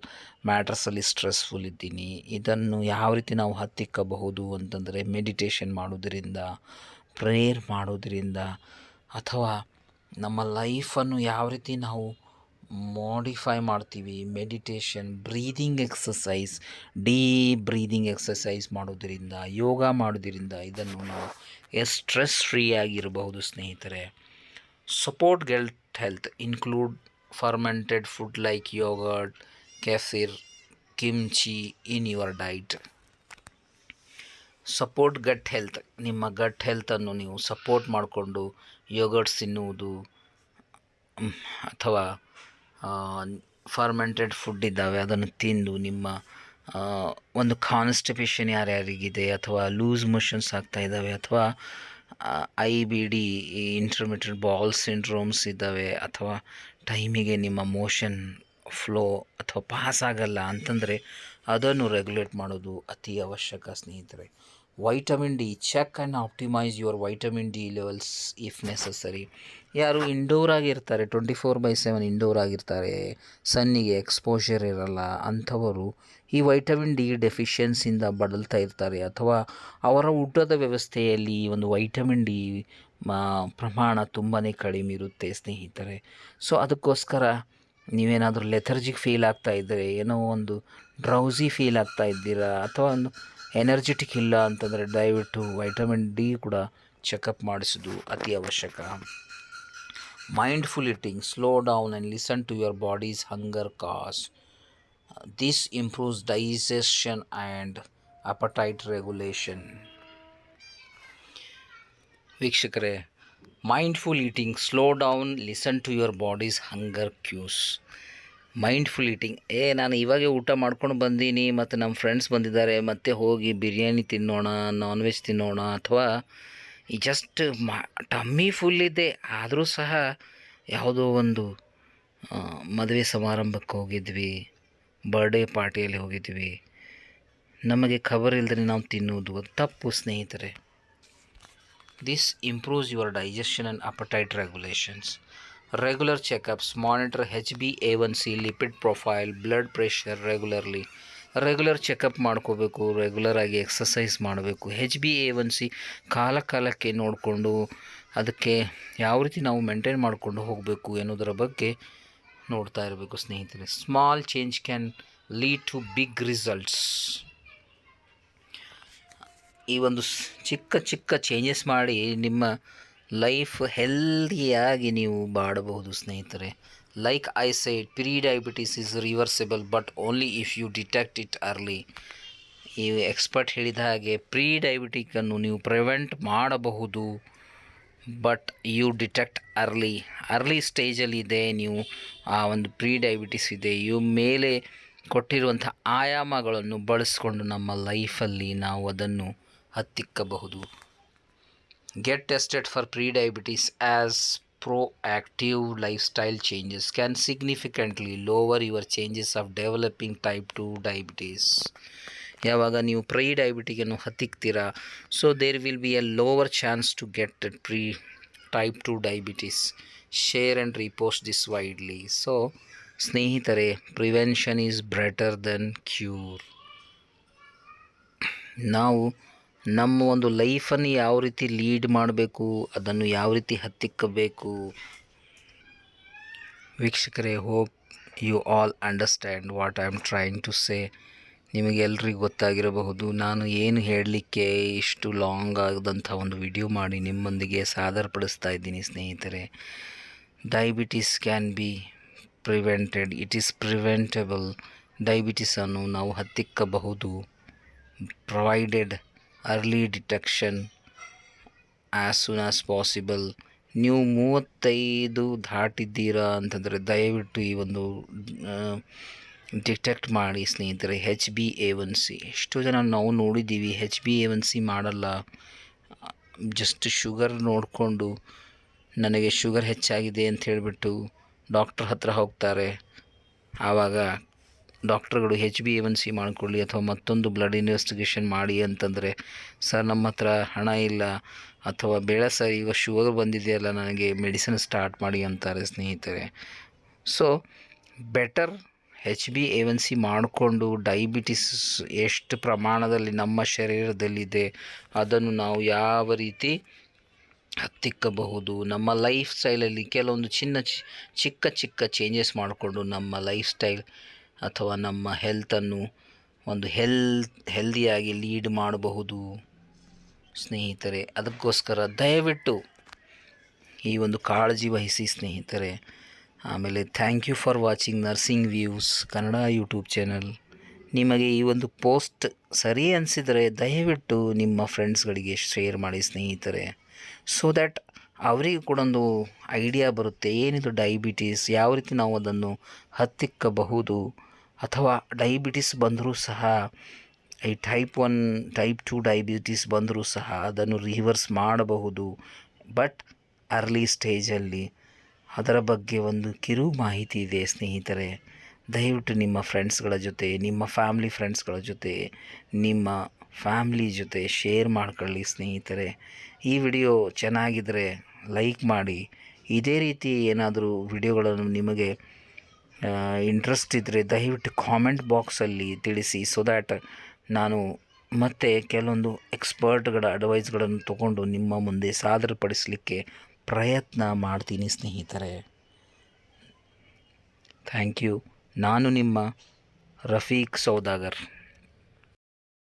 ಮ್ಯಾಟ್ರಸಲ್ಲಿ ಸ್ಟ್ರೆಸ್ಫುಲ್ ಇದ್ದೀನಿ. ಇದನ್ನು ಯಾವ ರೀತಿ ನಾವು ಹತ್ತಿಕ್ಕಬಹುದು ಅಂತಂದರೆ ಮೆಡಿಟೇಷನ್ ಮಾಡೋದರಿಂದ, ಪ್ರೇಯರ್ ಮಾಡೋದರಿಂದ, ಅಥವಾ ನಮ್ಮ ಲೈಫನ್ನು ಯಾವ ರೀತಿ ನಾವು ಮಾಡಿಫೈ ಮಾಡ್ತೀವಿ, meditation, breathing exercise, deep breathing exercise ಮಾಡೋದರಿಂದ, ಯೋಗ ಮಾಡೋದರಿಂದ ಇದನ್ನು ನಾವು ಸ್ಟ್ರೆಸ್ ಫ್ರೀ ಆಗಿರಬಹುದು ಸ್ನೇಹಿತರೆ. Support gut health, include fermented food like yogurt, kefir, kimchi in your diet. Support gut health, ನಿಮ್ಮ ಗಟ್ ಹೆಲ್ತನ್ನು ನೀವು ಸಪೋರ್ಟ್ ಮಾಡಿಕೊಂಡು ಯೋಗರ್ಟ್ಸ್ ತಿನ್ನುವುದು ಅಥವಾ ಫರ್ಮೆಂಟೆಡ್ ಫುಡ್ ಇದ್ದಾವೆ ಅದನ್ನು ತಿಂದು ನಿಮ್ಮ ಒಂದು ಕಾನ್ಸ್ಟಿಪೇಷನ್ ಯಾರ್ಯಾರಿಗಿದೆ, ಅಥವಾ ಲೂಸ್ ಮೋಷನ್ಸ್ ಆಗ್ತಾ ಇದ್ದಾವೆ, ಅಥವಾ IBD ಇಂಟರ್ಮಿಟೆಂಟ್ ಬಾಲ್ ಸಿಂಡ್ರೋಮ್ಸ್ ಇದ್ದಾವೆ, ಅಥವಾ ಟೈಮಿಗೆ ನಿಮ್ಮ ಮೋಷನ್ ಫ್ಲೋ ಅಥವಾ ಪಾಸ್ ಆಗಲ್ಲ ಅಂತಂದರೆ ಅದನ್ನು ರೆಗ್ಯುಲೇಟ್ ಮಾಡೋದು ಅತಿ ಅವಶ್ಯಕ ಸ್ನೇಹಿತರೆ. Vitamin D, check and optimise your vitamin D levels if necessary. ಯಾರು ಇಂಡೋರ್ ಆಗಿರ್ತಾರೆ, 24/7 ಇಂಡೋರ್ ಆಗಿರ್ತಾರೆ, ಸನ್ನಿಗೆ ಎಕ್ಸ್ಪೋಷರ್ ಇರಲ್ಲ, ಅಂಥವರು ಈ ವೈಟಮಿನ್ ಡಿ ಡೆಫಿಷಿಯನ್ಸಿಯಿಂದ ಬಳಲ್ತಾ ಇರ್ತಾರೆ, ಅಥವಾ ಅವರ ಊಟದ ವ್ಯವಸ್ಥೆಯಲ್ಲಿ ಒಂದು ವೈಟಮಿನ್ ಡಿ ಪ್ರಮಾಣ ತುಂಬಾ ಕಡಿಮೆ ಇರುತ್ತೆ ಸ್ನೇಹಿತರೆ. ಸೊ ಅದಕ್ಕೋಸ್ಕರ ನೀವೇನಾದರೂ ಲೆಥರ್ಜಿಕ್ ಫೀಲ್ ಆಗ್ತಾ ಇದ್ದರೆ, ಏನೋ ಒಂದು ಡ್ರೌಸಿ ಫೀಲ್ ಆಗ್ತಾ ಇದ್ದೀರಾ, ಅಥವಾ ಒಂದು ಎನರ್ಜೆಟಿಕ್ ಇಲ್ಲ ಅಂತಂದರೆ ದಯವಿಟ್ಟು ವೈಟಮಿನ್ ಡಿ ಕೂಡ ಚೆಕಪ್ ಮಾಡಿಸೋದು ಅತಿ ಅವಶ್ಯಕ. Mindful eating, slow down and listen to your body's hunger cues. This improves digestion and appetite regulation. ವೀಕ್ಷಕರೇ, mindful eating, slow down, listen to your body's hunger cues. Mindful eating, ನಾನು ಇವಾಗೆ ಊಟ ಮಾಡ್ಕೊಂಡು ಬಂದೀನಿ ಮತ್ತು ನಮ್ಮ ಫ್ರೆಂಡ್ಸ್ ಬಂದಿದ್ದಾರೆ, ಮತ್ತೆ ಹೋಗಿ ಬಿರಿಯಾನಿ ತಿನ್ನೋಣ, ನಾನ್ ವೆಜ್ ತಿನ್ನೋಣ, ಅಥವಾ ಈ ಜಸ್ಟ್ ಟಮ್ಮಿ ಫುಲ್ ಇದೆ ಆದರೂ ಸಹ ಯಾವುದೋ ಒಂದು ಮದುವೆ ಸಮಾರಂಭಕ್ಕೆ ಹೋಗಿದ್ವಿ, ಬರ್ಡೇ ಪಾರ್ಟಿಯಲ್ಲಿ ಹೋಗಿದ್ವಿ, ನಮಗೆ ಖಬರ್ ಇಲ್ಲದೆ ನಾವು ತಿನ್ನುವುದು ಅದು ತಪ್ಪು ಸ್ನೇಹಿತರೆ. This improves your digestion and appetite regulations. Regular checkups, monitor HbA1c, lipid profile, blood pressure regularly. Regular checkup ಮಾಡ್ಕೋಬೇಕು, ರೆಗ್ಯುಲರಾಗಿ ಎಕ್ಸಸೈಸ್ ಮಾಡಬೇಕು, HbA1c ಕಾಲಕ್ಕೆ ನೋಡಿಕೊಂಡು ಅದಕ್ಕೆ ಯಾವ ರೀತಿ ನಾವು ಮೇಂಟೈನ್ ಮಾಡಿಕೊಂಡು ಹೋಗಬೇಕು ಎನ್ನುವುದರ ಬಗ್ಗೆ ನೋಡ್ತಾ ಇರಬೇಕು ಸ್ನೇಹಿತರೆ. Small change can lead to big results. ಈ ಒಂದು ಚಿಕ್ಕ ಚೇಂಜಸ್ ಮಾಡಿ ನಿಮ್ಮ ಲೈಫ್ ಹೆಲ್ದಿಯಾಗಿ ನೀವು ಬಾಳಬಹುದು ಸ್ನೇಹಿತರೆ. Like I said, prediabetes is reversible but only if you detect it early. ಈ ಎಕ್ಸ್ಪರ್ಟ್ ಹೇಳಿದ ಹಾಗೆ ಪ್ರೀ ಡಯಾಬಿಟಿಕ್ಕನ್ನು ನೀವು ಪ್ರಿವೆಂಟ್ ಮಾಡಬಹುದು, ಬಟ್ ಯು ಡಿಟೆಕ್ಟ್ ಅರ್ಲಿ ಸ್ಟೇಜಲ್ಲಿದೆ, ನೀವು ಆ ಒಂದು ಪ್ರೀ ಡಯಾಬಿಟಿಸ್ ಇದೆ, ಇವು ಮೇಲೆ ಕೊಟ್ಟಿರುವಂಥ ಆಯಾಮಗಳನ್ನು ಬಳಸ್ಕೊಂಡು ನಮ್ಮ ಲೈಫಲ್ಲಿ ನಾವು ಅದನ್ನು ಹತ್ತಿಕ್ಕಬಹುದು. Get tested for pre-diabetes, as proactive lifestyle changes can significantly lower your chances of developing type 2 diabetes. ಯಾವಾಗ ನೀವು ಪ್ರೀ ಡಯಾಬಿಟಿಗನ್ನು ಹತ್ತಿಕ್ತೀರಾ, so there will be a lower chance to get type 2 diabetes. Share and repost this widely. So ಸ್ನೇಹಿತರೆ, prevention is better than cure. ನಾವು ನಮ್ಮ ಒಂದು ಲೈಫನ್ನು ಯಾವ ರೀತಿ ಲೀಡ್ ಮಾಡಬೇಕು, ಅದನ್ನು ಯಾವ ರೀತಿ ಹತ್ತಿಕ್ಕಬೇಕು. ವೀಕ್ಷಕರೇ, hope you all understand what I am trying to say. ನಿಮಗೆಲ್ರಿಗೂ ಗೊತ್ತಾಗಿರಬಹುದು ನಾನು ಏನು ಹೇಳಲಿಕ್ಕೆ ಇಷ್ಟು ಲಾಂಗ್ ಆದಂಥ ಒಂದು ವಿಡಿಯೋ ಮಾಡಿ ನಿಮ್ಮೊಂದಿಗೆ ಸಾದರಪಡಿಸ್ತಾ ಇದ್ದೀನಿ ಸ್ನೇಹಿತರೆ. Diabetes can be prevented, it is preventable. ಡಯಾಬಿಟಿಸನ್ನು ನಾವು ಹತ್ತಿಕ್ಕಬಹುದು, provided early detection as soon as possible. ನೀವು 35 ದಾಟಿದ್ದೀರಾ ಅಂತಂದರೆ ದಯವಿಟ್ಟು ಈ ಒಂದು ಡಿಟೆಕ್ಟ್ ಮಾಡಿ ಸ್ನೇಹಿತರೆ. HbA1c, ಎಷ್ಟೋ ಜನ ನಾವು ನೋಡಿದ್ದೀವಿ HbA1c ಮಾಡಲ್ಲ, ಜಸ್ಟ್ ಶುಗರ್ ನೋಡಿಕೊಂಡು ನನಗೆ ಶುಗರ್ ಹೆಚ್ಚಾಗಿದೆ ಅಂತ ಹೇಳಿಬಿಟ್ಟು ಡಾಕ್ಟ್ರ್ ಹತ್ರ ಹೋಗ್ತಾರೆ. ಆವಾಗ ಡಾಕ್ಟ್ರುಗಳು HbA1c ಮಾಡಿಕೊಳ್ಳಿ ಅಥವಾ ಮತ್ತೊಂದು ಬ್ಲಡ್ ಇನ್ವೆಸ್ಟಿಗೇಷನ್ ಮಾಡಿ ಅಂತಂದರೆ, ಸರ್ ನಮ್ಮ ಹತ್ರ ಹಣ ಇಲ್ಲ, ಅಥವಾ ಬೇಡ ಸರ್ ಈಗ ಶುಗರ್ ಬಂದಿದೆಯಲ್ಲ ನನಗೆ ಮೆಡಿಸಿನ್ ಸ್ಟಾರ್ಟ್ ಮಾಡಿ ಅಂತಾರೆ ಸ್ನೇಹಿತರೆ. ಸೊ ಬೆಟರ್ HbA1c ಮಾಡಿಕೊಂಡು ಡಯಾಬಿಟಿಸ್ ಎಷ್ಟು ಪ್ರಮಾಣದಲ್ಲಿ ನಮ್ಮ ಶರೀರದಲ್ಲಿದೆ ಅದನ್ನು ನಾವು ಯಾವ ರೀತಿ ಹತ್ತಿಕ್ಕಬಹುದು. ನಮ್ಮ ಲೈಫ್ ಸ್ಟೈಲಲ್ಲಿ ಕೆಲವೊಂದು ಚಿಕ್ಕ ಚೇಂಜಸ್ ಮಾಡಿಕೊಂಡು ನಮ್ಮ ಲೈಫ್ ಸ್ಟೈಲ್ ಅಥವಾ ನಮ್ಮ ಹೆಲ್ತನ್ನು ಒಂದು ಹೆಲ್ದಿಯಾಗಿ ಲೀಡ್ ಮಾಡಬಹುದು ಸ್ನೇಹಿತರೆ. ಅದಕ್ಕೋಸ್ಕರ ದಯವಿಟ್ಟು ಈ ಒಂದು ಕಾಳಜಿ ವಹಿಸಿ ಸ್ನೇಹಿತರೆ. ಆಮೇಲೆ thank you for watching nursing views Kannada YouTube channel. ನಿಮಗೆ ಈ ಒಂದು ಪೋಸ್ಟ್ ಸರಿ ಅನಿಸಿದರೆ ದಯವಿಟ್ಟು ನಿಮ್ಮ ಫ್ರೆಂಡ್ಸ್ಗಳಿಗೆ ಶೇರ್ ಮಾಡಿ ಸ್ನೇಹಿತರೆ. ಸೊ ದ್ಯಾಟ್ ಅವರಿಗೂ ಕೂಡ ಒಂದು ಐಡಿಯಾ ಬರುತ್ತೆ, ಏನಿದು ಡಯಾಬಿಟೀಸ್, ಯಾವ ರೀತಿ ನಾವು ಅದನ್ನು ಹತ್ತಿಕ್ಕಬಹುದು ಅಥವಾ ಡಯಾಬಿಟಿಸ್ ಬಂದರೂ ಸಹ ಈ ಟೈಪ್ 1 ಟೈಪ್ 2 ಡಯಾಬಿಟಿಸ್ ಬಂದರೂ ಸಹ ಅದನ್ನು ರಿವರ್ಸ್ ಮಾಡಬಹುದು. ಬಟ್ ಅರ್ಲಿ ಸ್ಟೇಜಲ್ಲಿ ಅದರ ಬಗ್ಗೆ ಒಂದು ಕಿರು ಮಾಹಿತಿ ಇದೆ ಸ್ನೇಹಿತರೆ. ದಯವಿಟ್ಟು ನಿಮ್ಮ ಫ್ರೆಂಡ್ಸ್ಗಳ ಜೊತೆ, ನಿಮ್ಮ ಫ್ರೆಂಡ್ಸ್ಗಳ ಜೊತೆ, ನಿಮ್ಮ ಫ್ಯಾಮ್ಲಿ ಜೊತೆ ಶೇರ್ ಮಾಡ್ಕೊಳ್ಳಿ ಸ್ನೇಹಿತರೆ. ಈ ವಿಡಿಯೋ ಚೆನ್ನಾಗಿದ್ದರೆ ಲೈಕ್ ಮಾಡಿ. ಇದೇ ರೀತಿ ಏನಾದರೂ ವಿಡಿಯೋಗಳನ್ನು ನಿಮಗೆ ಇಂಟ್ರೆಸ್ಟ್ ಇದ್ದರೆ ದಯವಿಟ್ಟು ಕಾಮೆಂಟ್ ಬಾಕ್ಸಲ್ಲಿ ತಿಳಿಸಿ. ಸೊ ದ್ಯಾಟ್ ನಾನು ಮತ್ತೆ ಕೆಲವೊಂದು ಎಕ್ಸ್ಪರ್ಟ್ಗಳ ಅಡ್ವೈಸ್ಗಳನ್ನು ತಗೊಂಡು ನಿಮ್ಮ ಮುಂದೆ ಸಾದರಪಡಿಸಲಿಕ್ಕೆ ಪ್ರಯತ್ನ ಮಾಡ್ತೀನಿ ಸ್ನೇಹಿತರೆ. Thank you. ನಾನು ನಿಮ್ಮ ರಫೀಕ್ ಸೌದಾಗರ್.